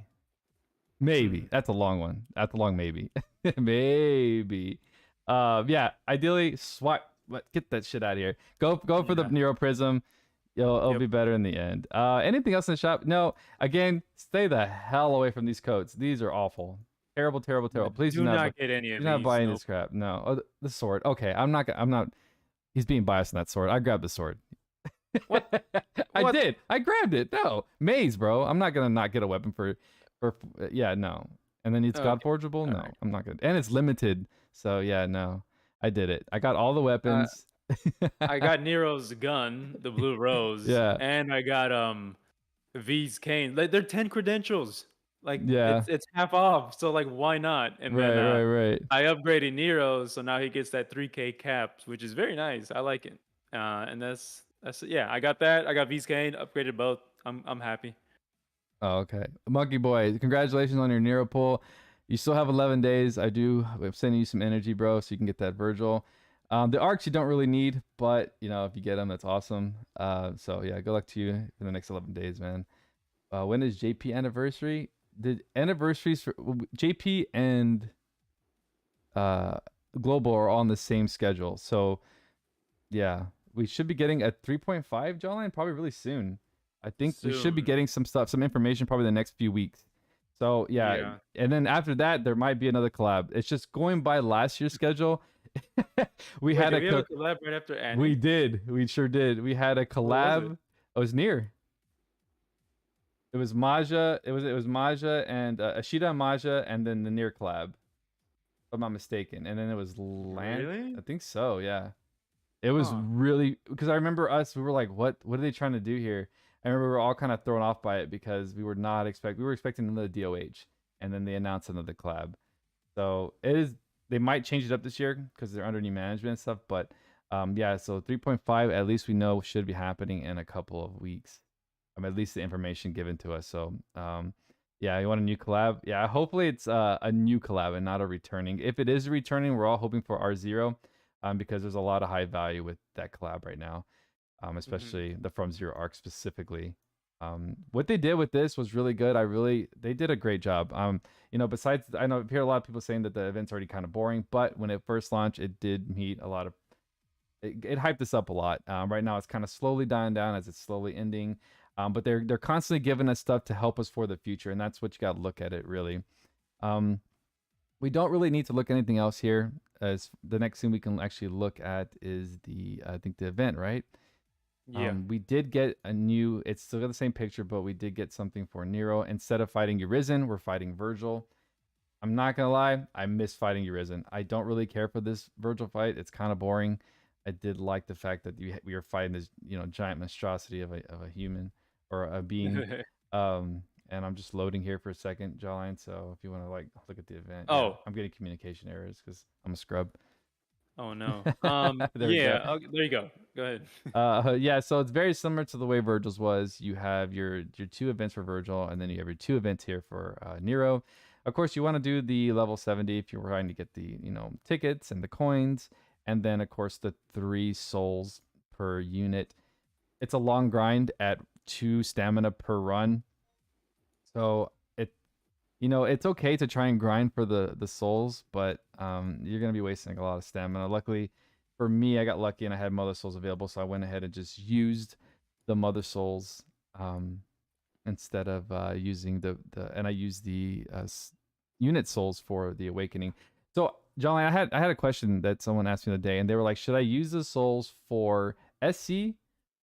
That's a long one. That's a long maybe. Maybe. Yeah, ideally swap, but get that shit out of here. Go for the Nero Prism. It'll be better in the end. Anything else in the shop? No. Again, stay the hell away from these coats. These are awful. Terrible. Please do not get any of these. Do not buy any this crap. No. Oh, the sword. Okay, I'm not. He's being biased on that sword. I grabbed the sword. What? I did. I grabbed it. No. Maze, bro. I'm not gonna not get a weapon for yeah, no. And then it's God Forgeable? No, right. I'm not gonna. And it's limited. So yeah, no. I did it. I got all the weapons. I got Nero's gun, the blue rose. Yeah. And I got V's cane. Like, they're 10 credentials. Like, yeah, it's half off. So like, why not? And then right. I upgraded Nero, so now he gets that 3K cap, which is very nice. I like it. And that's yeah. I got that. I got V's cane. Upgraded both. I'm happy. Oh, okay. Monkey Boy, congratulations on your Nero pull. You still have 11 days. I'm sending you some energy, bro, so you can get that Virgil. The arcs you don't really need, but if you get them, that's awesome. So yeah, good luck to you for the next 11 days, man. When is JP anniversary? The anniversaries for JP and Global are on the same schedule. So yeah, we should be getting a 3.5 Jawline probably really soon. I think we should be getting some information probably the next few weeks. So yeah. And then after that, there might be another collab. It's just going by last year's schedule. we had a collab right after Annie? We did. We sure did. We had a collab. It was near. It was Maja. It was Maja and Ashida and Maja, and then the near collab. If I'm not mistaken. And then it was Land. Really? I think so. Yeah. It was really, because I remember we were like, what are they trying to do here? I remember we were all kind of thrown off by it because we were expecting another DOH, and then they announced another collab. So they might change it up this year because they're under new management and stuff. But yeah, so 3.5 at least we know should be happening in a couple of weeks. At least the information given to us. So yeah, you want a new collab? Yeah, hopefully it's a new collab and not a returning. If it is returning, we're all hoping for R0 because there's a lot of high value with that collab right now. Especially the From Zero arc specifically. What they did with this was really good. They did a great job. Besides, I know I hear a lot of people saying that the event's already kind of boring, but when it first launched, it did meet a lot of, it hyped this up a lot. Right now it's kind of slowly dying down as it's slowly ending. But they're constantly giving us stuff to help us for the future, and that's what you got to look at it really. We don't really need to look anything else here. As the next thing we can actually look at is the I think the event, right? Yeah. We did get a new. It's still got the same picture, but we did get something for Nero. Instead of fighting Urizen, we're fighting Virgil. I'm not gonna lie, I miss fighting Urizen. I don't really care for this Virgil fight. It's kind of boring. I did like the fact that we were fighting this, giant monstrosity of a human or a being. And I'm just loading here for a second, Jawline. So if you want to like look at the event, yeah, Oh. I'm getting communication errors because I'm a scrub. Oh no. There we go. Yeah. Okay, there you go. Go ahead. Yeah, so it's very similar to the way Virgil's was. You have your two events for Virgil, and then you have your two events here for Nero. Of course, you want to do the level 70 if you're trying to get the tickets and the coins, and then of course the 3 souls per unit. It's a long grind at 2 stamina per run, so it's okay to try and grind for the souls, but you're gonna be wasting a lot of stamina. Luckily for me, I got lucky and I had mother souls available, so I went ahead and just used the mother souls instead of using and I used the unit souls for the awakening. So Johnny, I had a question that someone asked me the other day, and they were like, should I use the souls for SC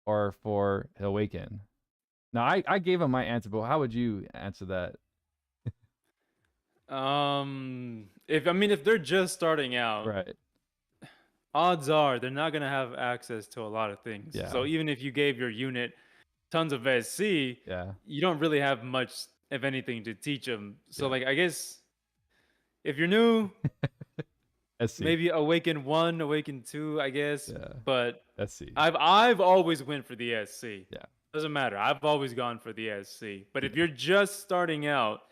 or for awaken? Now I gave them my answer, but how would you answer that? If they're just starting out, Right. odds are they're not gonna have access to a lot of things. Yeah. So even if you gave your unit tons of SC, Yeah. you don't really have much, if anything, to teach them. So Yeah. like, I guess if you're new, SC. maybe Awaken 1, Awaken 2, I guess. Yeah. But SC. I've always went for the SC. Yeah. Doesn't matter. I've always gone for the SC. But Yeah. if you're just starting out,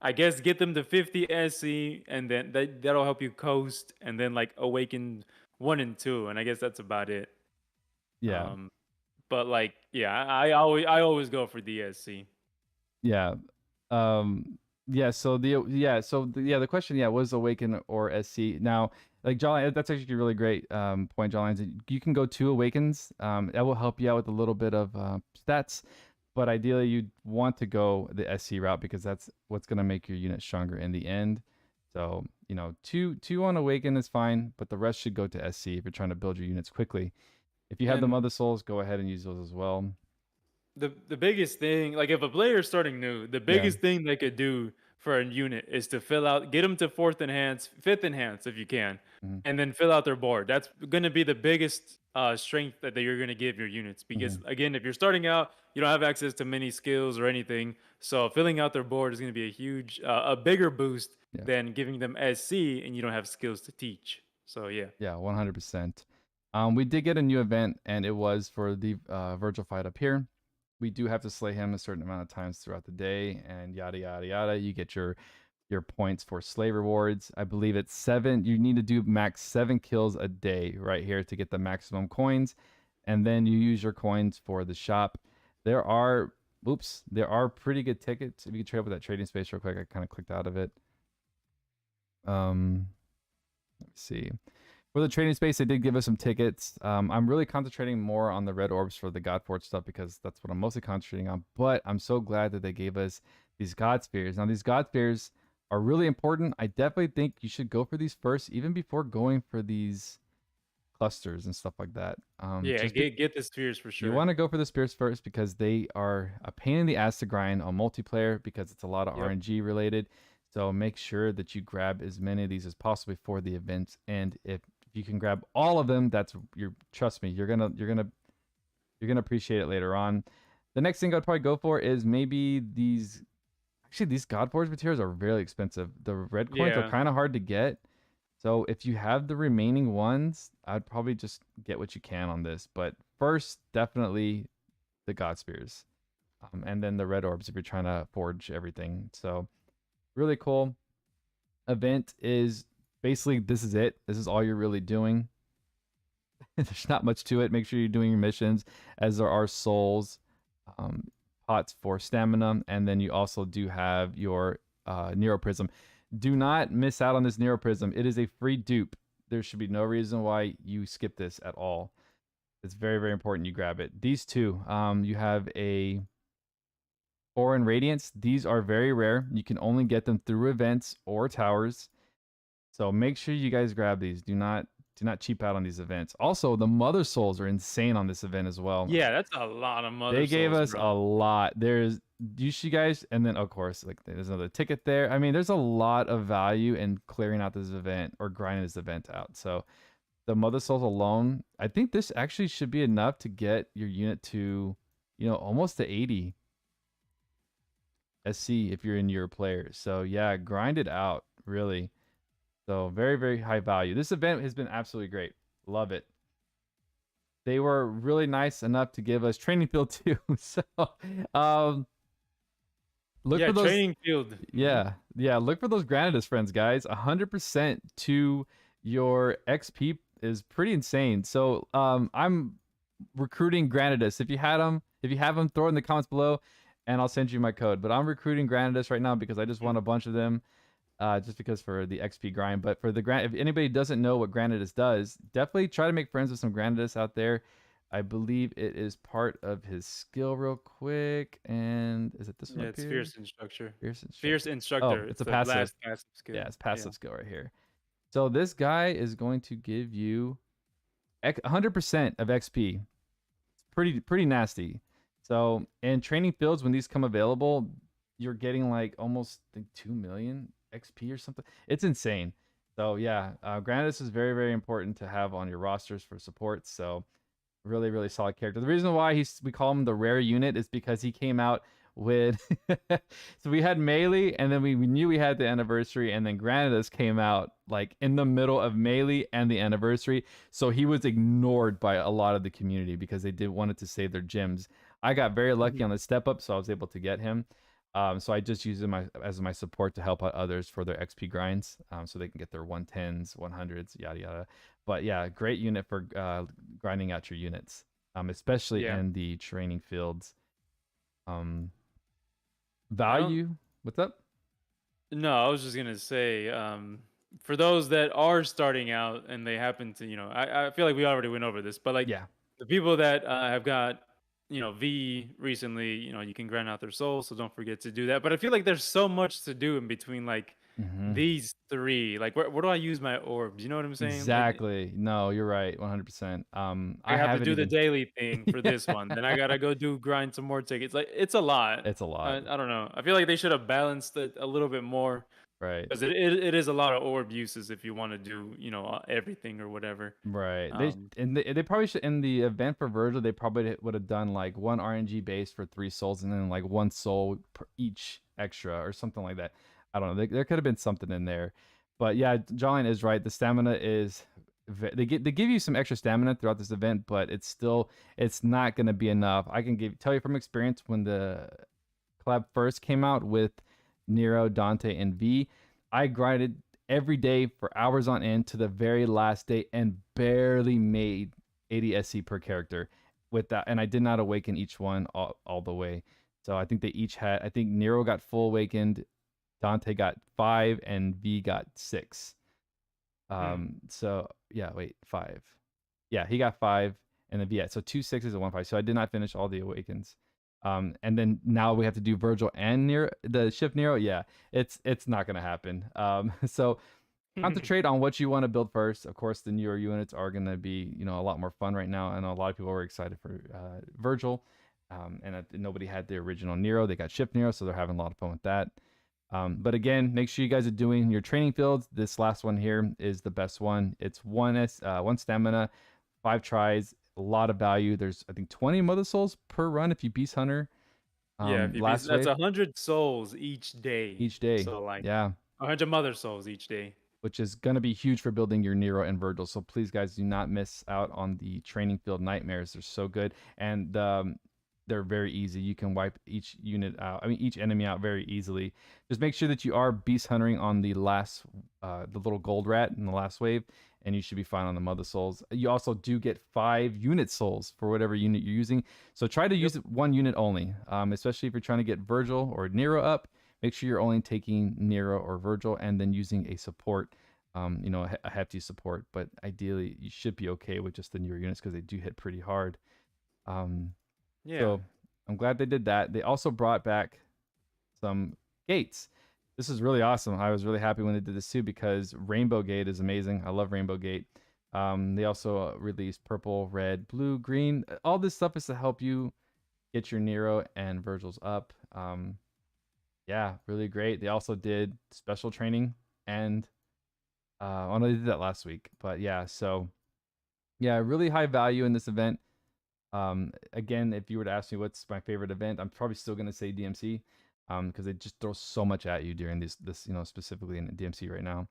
I guess get them to 50 SC, and then that'll help you coast, and then like Awaken 1 and 2, and I guess that's about it. Yeah. Um, but like, yeah, I always go for the SC. Yeah. The question was awaken or SC. Now, like Jolly, that's actually a really great point, Jolly. You can go 2 awakens. That will help you out with a little bit of stats, but ideally you'd want to go the SC route because that's what's gonna make your unit stronger in the end. So, two on awaken is fine, but the rest should go to SC if you're trying to build your units quickly. If you have the And mother souls, go ahead and use those as well. the biggest thing, like if a player is starting new, the Yeah. biggest thing they could do for a unit is to get them to fourth enhance, fifth enhance if you can, Hmm. and then fill out their board. That's going to be the biggest strength that you're going to give your units. Because Hmm. again, if you're starting out, you don't have access to many skills or anything, so filling out their board is going to be a bigger boost Yeah. than giving them SC and you don't have skills to teach. So yeah. Yeah, 100%. We did get a new event, and it was for the Virgil fight up here. We do have to slay him a certain amount of times throughout the day, and yada yada yada. You get your points for slay rewards. I believe it's 7. You need to do max 7 kills a day right here to get the maximum coins, and then you use your coins for the shop. There are pretty good tickets. If you can trade up with that trading space real quick, I kind of clicked out of it. Let's see. For the trading space, they did give us some tickets. I'm really concentrating more on the red orbs for the Godforge stuff because that's what I'm mostly concentrating on. But I'm so glad that they gave us these God Spheres. Now, these God Spheres are really important. I definitely think you should go for these first, even before going for these clusters and stuff like that. Yeah, get the spheres for You sure. want to go for the Spears first because they are a pain in the ass to grind on multiplayer because it's a lot of Yep. RNG related. So make sure that you grab as many of these as possible before the event. And if you can grab all of them, trust me, you're gonna appreciate it later on. The next thing I'd probably go for is maybe these. Actually, these Godforge materials are really expensive. The red coins are Yeah. kind of hard to get. So if you have the remaining ones, I'd probably just get what you can on this. But first, definitely the God Spears. And then the red orbs if you're trying to forge everything. So really cool. Event is basically this is it. This is all you're really doing. There's not much to it. Make sure you're doing your missions as there are souls, pots for stamina, and then you also do have your Nero Prism. Do not miss out on this Nero Prism. It is a free dupe. There should be no reason why you skip this at all. It's very, very important you grab it. These two, you have a Foreign Radiance. These are very rare. You can only get them through events or towers. So make sure you guys grab these. Do not cheap out on these events. Also, the Mother Souls are insane on this event as well. Yeah, that's a lot of mother They gave souls, us bro. a lot. There's you should guys, and then of course, like there's another ticket there. I mean, there's a lot of value in clearing out this event or grinding this event out. So the Mother Souls alone, I think this actually should be enough to get your unit to, almost to 80 SC if you're in your players. So yeah, grind it out, really. So very, very high value. This event has been absolutely great. Love it. They were really nice enough to give us training field too. So um look Yeah, for those. training field. Yeah, look for those Granadas friends, guys. 100% to your XP is pretty insane. So I'm recruiting Granadas. If you have them, throw it in the comments below and I'll send you my code. But I'm recruiting Granadas right now because I just want a bunch of them. Just because for the XP grind. But for the if anybody doesn't know what Granadas does, definitely try to make friends with some Granadas out there. I believe it is part of his skill real quick. And is it this one Yeah, up it's here? fierce instructor. Fierce Instructor. Fierce Oh, instructor. it's It's a the passive. last passive skill. Yeah, it's Yeah. passive skill right here. So this guy is going to give you 100% of XP. It's pretty nasty. So in training fields, when these come available, you're getting like almost 2 million XP or something. It's insane. So yeah, Granados is very, very important to have on your rosters for support. So really, really solid character. The reason why we call him the rare unit is because he came out with so we had melee and then we knew we had the anniversary and then Granados came out like in the middle of melee and the anniversary, so he was ignored by a lot of the community because they did wanted to save their gems. I got very lucky on the step up, so I was able to get him. So I just use him as my support to help out others for their XP grinds, so they can get their 110s, 100s, yada yada. But yeah, great unit for grinding out your units, especially Yeah. in the training fields. Um, I don't value. What's up? No, I was just gonna say, for those that are starting out and they happen to, I feel like we already went over this, but like Yeah. the people that have got, V recently, you can grant out their soul, so don't forget to do that. But I feel like there's so much to do in between like Hmm. these three. Like, where do I use my orbs? You know what I'm saying? Like, Exactly. No, you're right. 100%. I I have to haven't do the even. daily thing for this one. Then I gotta go grind some more tickets. Like, it's a lot. It's a lot. I don't know. I feel like they should have balanced it a little bit more. Right. Because it is a lot of orb uses if you want to do, everything or whatever. Right. Um, They probably should in the event for Virgil. They probably would have done like one RNG base for 3 souls and then like 1 soul per each extra or something like that. I don't know. There could have been something in there, but yeah, Jolene is right. The stamina is they give you some extra stamina throughout this event, but it's not going to be enough. I can tell you from experience when the collab first came out with Nero, Dante, and V, I grinded every day for hours on end to the very last day and barely made 80 SC per character with that. And I did not awaken each one all the way. So I think they each had, I think Nero got full awakened, Dante got 5, and V got 6. hmm, So yeah, wait, 5. Yeah, he got 5 and then V. So 2 6s and 1 5. So I did not finish all the awakens. And then now we have to do Virgil and Nero, the shift Nero. Yeah, it's not gonna happen. So concentrate on what you want to build first. Of course, the newer units are gonna be a lot more fun right now, and a lot of people are excited for Virgil. And nobody had the original Nero. They got shift Nero, so they're having a lot of fun with that. But again, make sure you guys are doing your training fields. This last one here is the best one. It's one stamina, 5 tries, a lot of value. There's I think 20 Mother Souls per run if you Beast Hunter. yeah, if you be, Last that's wave 100 souls each day. each day. So like Yeah, 100 mother souls each day. which is going to be huge for building your Nero and Virgil. So please, guys, do not miss out on the training field nightmares. They're so good, and they're very easy. You can wipe each unit out. I mean, each enemy out very easily. Just make sure that you are beast huntering on the the little gold rat in the last wave, and you should be fine on the Mother Souls. You also do get 5 unit souls for whatever unit you're using. So try to use it 1 unit only, especially if you're trying to get Virgil or Nero up. Make sure you're only taking Nero or Virgil and then using a support, a hefty support. But ideally, you should be okay with just the newer units because they do hit pretty hard. Um, Yeah. so I'm glad they did that. They also brought back some gates. This is really awesome. I was really happy when they did this too because Rainbow Gate is amazing. I love Rainbow Gate. They also released purple, red, blue, green. All this stuff is to help you get your Nero and Virgil's up. Yeah, really great. They also did special training and oh no, they did that last week. But yeah, so yeah, really high value in this event. Again, if you were to ask me what's my favorite event, I'm probably still gonna say DMC, because they just throw so much at you during this specifically in DMC right now.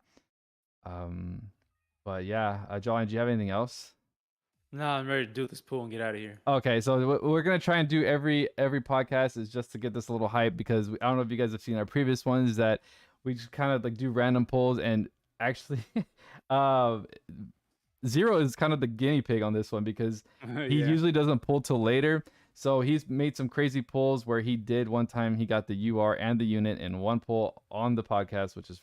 Um, but yeah, Jolly, do you have anything else? No, I'm ready to do this pool and get out of here. Okay, so what we're gonna try and do every podcast is just to get this a little hype because I don't know if you guys have seen our previous ones that we just kind of like do random polls and actually, uh, Zero is kind of the guinea pig on this one because he Yeah. usually doesn't pull till later. So he's made some crazy pulls where he did one time he got the UR and the unit in one pull on the podcast, which is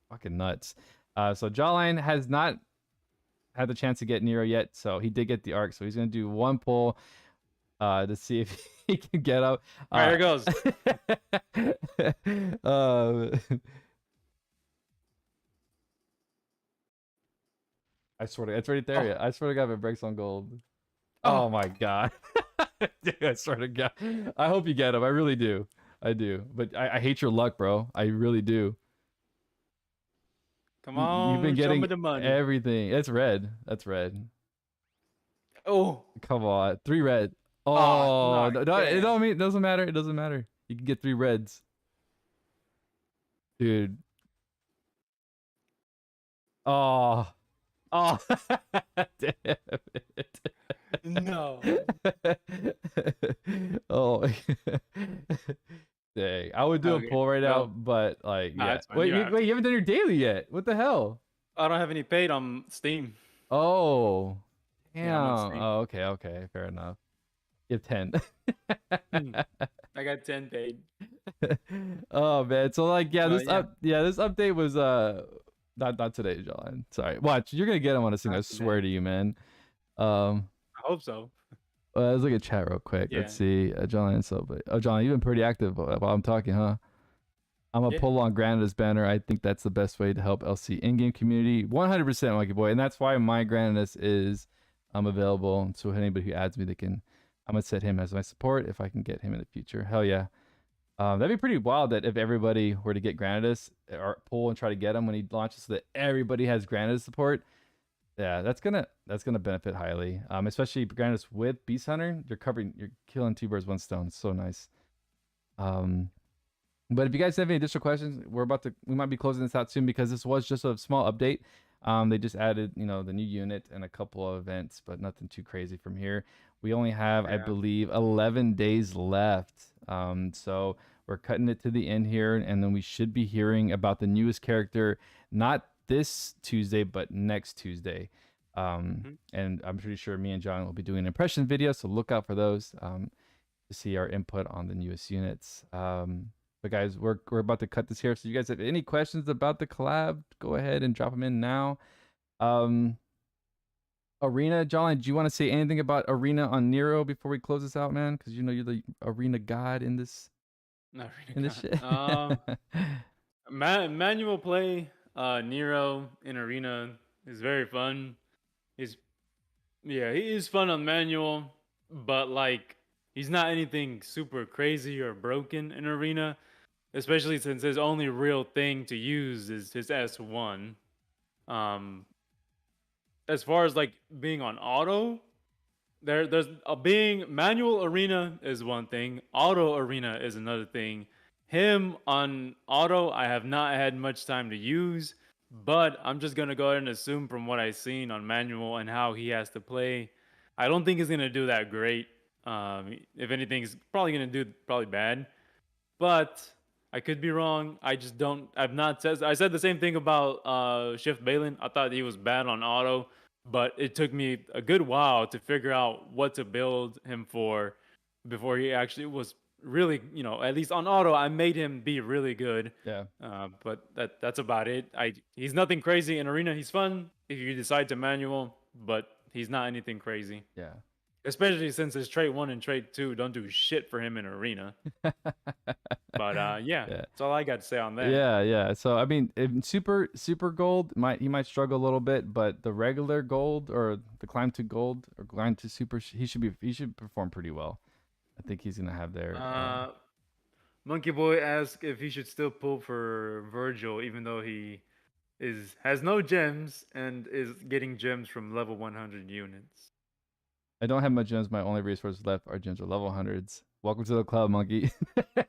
fucking nuts. So Jawline has not had the chance to get Nero yet, so he did get the arc. So he's gonna do one pull to see if he can get up. All right, here goes. I swear to, it's right there. Oh. Yeah. I swear to God, if it breaks on gold. Oh. Oh my God. Dude, I swear to God. I hope you get him. I really do. I do. But I hate your luck, bro. I really do. Come You've been on, show me getting the money. everything. It's red. That's red. Oh. Come on. 3 red. Oh, Oh, no, no, it damn. don't mean, it doesn't matter. It doesn't matter. You can get 3 reds. Dude. Oh. Oh. Damn it. No. Oh. Dang. I would do Okay, a poll right now, well, but like, nah, yeah. it's fine. Wait, You don't have wait, to. you haven't done your daily yet. What the hell? I don't have any paid on Steam. Oh. Damn. Yeah, I'm on Steam. Oh, okay, okay. Fair enough. You have 10. I got 10 paid. Oh man. So like, yeah, this Yeah. this update was not today, John. Sorry. Watch, you're gonna get him on a thing. I Not swear today. to you, man. Um I hope so. let's look at chat real quick. Yeah. Let's see. John, John, you've been pretty active while I'm talking, huh? I'm a Yeah. pull on Granadas banner. I think that's the best way to help LC in-game community. 100%, Monkey Boy, and that's why my Granadas is available. So anybody who adds me, they can. I'm gonna set him as my support if I can get him in the future. Hell yeah. That'd be pretty wild that if everybody were to get Granadas or pull and try to get him when he launches, so that everybody has Granadas support. Yeah, that's gonna benefit highly. Especially Granadas with Beast Hunter, you're killing 2 birds, 1 stone. It's so nice. But if you guys have any additional questions, we might be closing this out soon because this was just a small update. They just added, the new unit and a couple of events, but nothing too crazy from here. We only have, I Yeah. believe, 11 days left. So we're cutting it to the end here, and then we should be hearing about the newest character, not this Tuesday, but next Tuesday. And I'm pretty sure me and John will be doing an impression video, so look out for those to see our input on the newest units. But guys, we're about to cut this here. So you guys have any questions about the collab, go ahead and drop them in now. Arena, John, do you want to say anything about Arena on Nero before we close this out, man? Because you're the Arena god in this shit. Manual play, Nero in Arena is very fun. He is fun on manual, but like he's not anything super crazy or broken in Arena, especially since his only real thing to use is his S1. As far as like being on auto, there's being manual arena is one thing, auto arena is another thing. Him on auto, I have not had much time to use, but I'm just gonna go ahead and assume from what I've seen on manual and how he has to play, I don't think he's gonna do that great. If anything, he's probably gonna do probably bad, but I could be wrong. I just don't. I've not said. I said the same thing about Shift Balin. I thought he was bad on auto, but it took me a good while to figure out what to build him for before he actually was really, at least on auto, I made him be really good. Yeah. But that's about it. He's nothing crazy in arena. He's fun if you decide to manual, but he's not anything crazy. Yeah. Especially since his trait 1 and trait 2 don't do shit for him in arena. But yeah, Yeah. that's all I got to say on that. Yeah. So I mean, in super gold he might struggle a little bit, but the regular gold or the climb to gold or climb to super, he should perform pretty well. I think he's gonna have their. Monkey Boy asked if he should still pull for Virgil, even though he is has no gems and is getting gems from level 100 units. I don't have much gems. My only resources left are gems or level hundreds. Welcome to the club, monkey.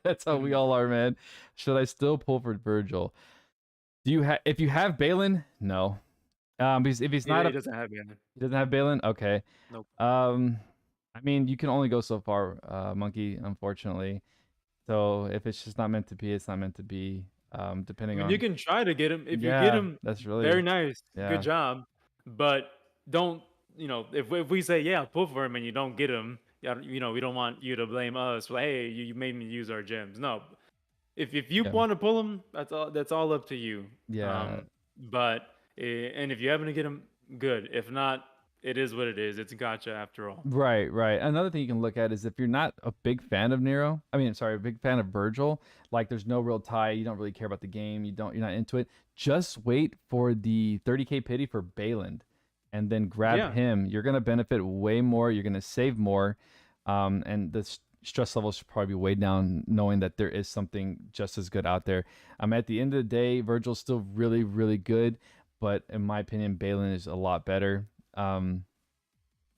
That's how we all are, man. Should I still pull for Virgil? Do you have? If you have Balin, no. Because if he's not He doesn't have any. he doesn't have Balin. Okay. Nope. I mean, you can only go so far, monkey. Unfortunately, so if it's just not meant to be, it's not meant to be. I Depending mean, on. you can try to get him. If you get Yeah, him, that's very really. nice, good Yeah. job. But don't, if we say yeah, pull for him and you don't get him, yeah, we don't want you to blame us. Like, hey, you made me use our gems. No, if you Yeah. want to pull him, that's all up to you. Yeah. But and if you happen to get him, good. If not, it is what it is. It's a gotcha after all. Right. Another thing you can look at is if you're not a big fan of Nero, I mean, sorry, a big fan of Virgil, like there's no real tie, you don't really care about the game, you're not into it. Just wait for the 30k pity for Bayland, and then grab Yeah. him. You're gonna benefit way more. You're gonna save more, and the stress levels should probably be way down, knowing that there is something just as good out there. At the end of the day, Virgil's still really good, but in my opinion, Bayland is a lot better.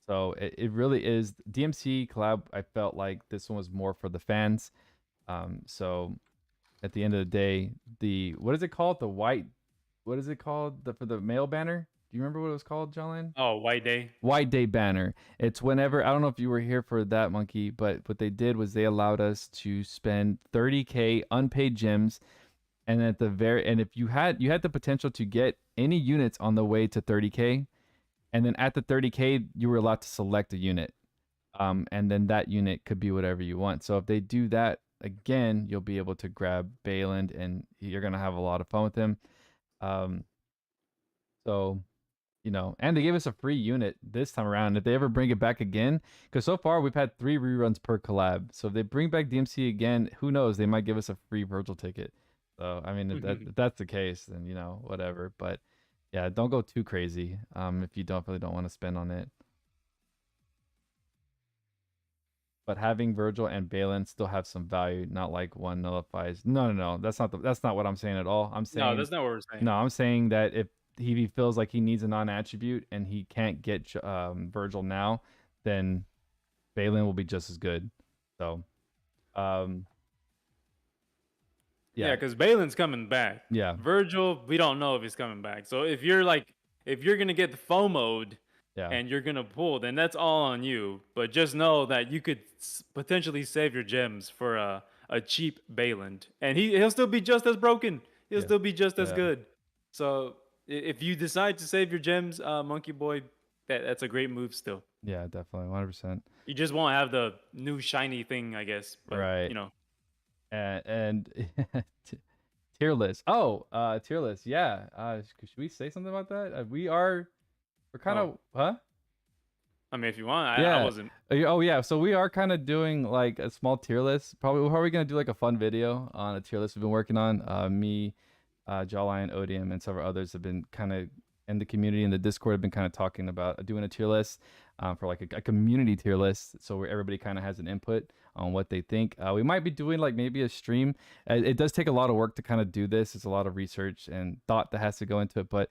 So it really is DMC collab. I felt like this one was more for the fans. So at the end of the day, what is it called? What is it called? For the mail banner? Do you remember what it was called, John? Oh, White Day. White Day banner. It's whenever, I don't know if you were here for that, monkey, but what they did was they allowed us to spend 30k unpaid gems, and and if you had the potential to get any units on the way to 30k, and then at the 30k you were allowed to select a unit, and then that unit could be whatever you want. So if they do that again, you'll be able to grab Bayland and you're gonna have a lot of fun with him. So and they gave us a free unit this time around if they ever bring it back again, because so far we've had 3 reruns per collab. So if they bring back DMC again, who knows, they might give us a free Virgil ticket. So I mean, if that's the case, then whatever. But yeah, don't go too crazy if you don't want to spend on it. But having Virgil and Balin still have some value, not like one nullifies. No. That's not what I'm saying at all. I'm No, saying that's not what we're saying. no. I'm saying that if he feels like he needs a non-attribute and he can't get Virgil now, then Balin will be just as good. So, yeah, because Balin's coming back. Yeah. Virgil, we don't know if he's coming back. So if you're gonna get the FOMO'd yeah, and you're gonna pull, then that's all on you. But just know that you could potentially save your gems for a cheap Balin, and he'll still be just as broken. He'll Yeah. still be just as Yeah. good. So if you decide to save your gems, Monkey Boy, that's a great move still. Yeah, definitely, 100%. You just won't have the new shiny thing, I guess. But, Right. You know. And tier list. Oh, tier list. Yeah. Should we say something about that? We're kind of huh? I mean, if you want, Yeah. I wasn't. Oh yeah. So we are kind of doing like a small tier list. Probably gonna do like a fun video on a tier list we've been working on. Me, Jawline, Odium, and several others have been kind of in the community in the Discord have been kind of talking about doing a tier list for like a community tier list, so where everybody kind of has an input on what they think. We might be doing like maybe a stream. It does take a lot of work to kind of do this. It's a lot of research and thought that has to go into it, but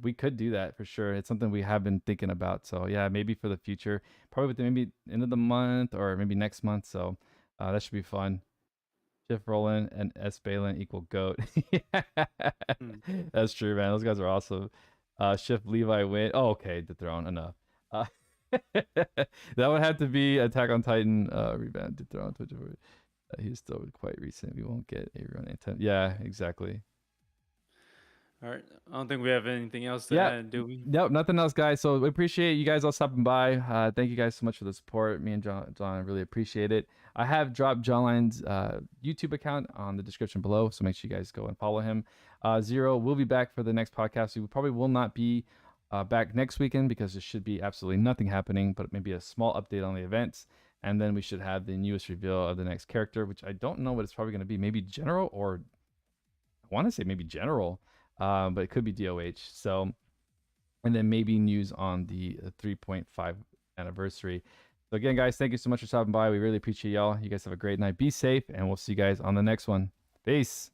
we could do that for sure. It's something we have been thinking about. So yeah, maybe for the future, probably maybe end of the month or maybe next month. So that should be fun. Shift Roland and S Balin equal GOAT. That's true, man. Those guys are awesome. Shift Levi win. Oh, okay, Dethrone. Enough. That would have to be Attack on Titan rebound Dethrone. He's still quite recent. We won't get a run anytime. Yeah, exactly. All right. I don't think we have anything else to add, do we? Nope, nothing else, guys. So we appreciate you guys all stopping by. Thank you guys so much for the support. Me and John really appreciate it. I have dropped Jawline's YouTube account on the description below, so make sure you guys go and follow him. Zero will be back for the next podcast. We probably will not be back next weekend because there should be absolutely nothing happening, but maybe a small update on the events. And then we should have the newest reveal of the next character, which I don't know what it's probably going to be. Maybe General, or I want to say maybe General, but it could be DOH. So, and then maybe news on the 3.5 anniversary. So again, guys, thank you so much for stopping by. We really appreciate y'all. You guys have a great night. Be safe, and we'll see you guys on the next one. Peace.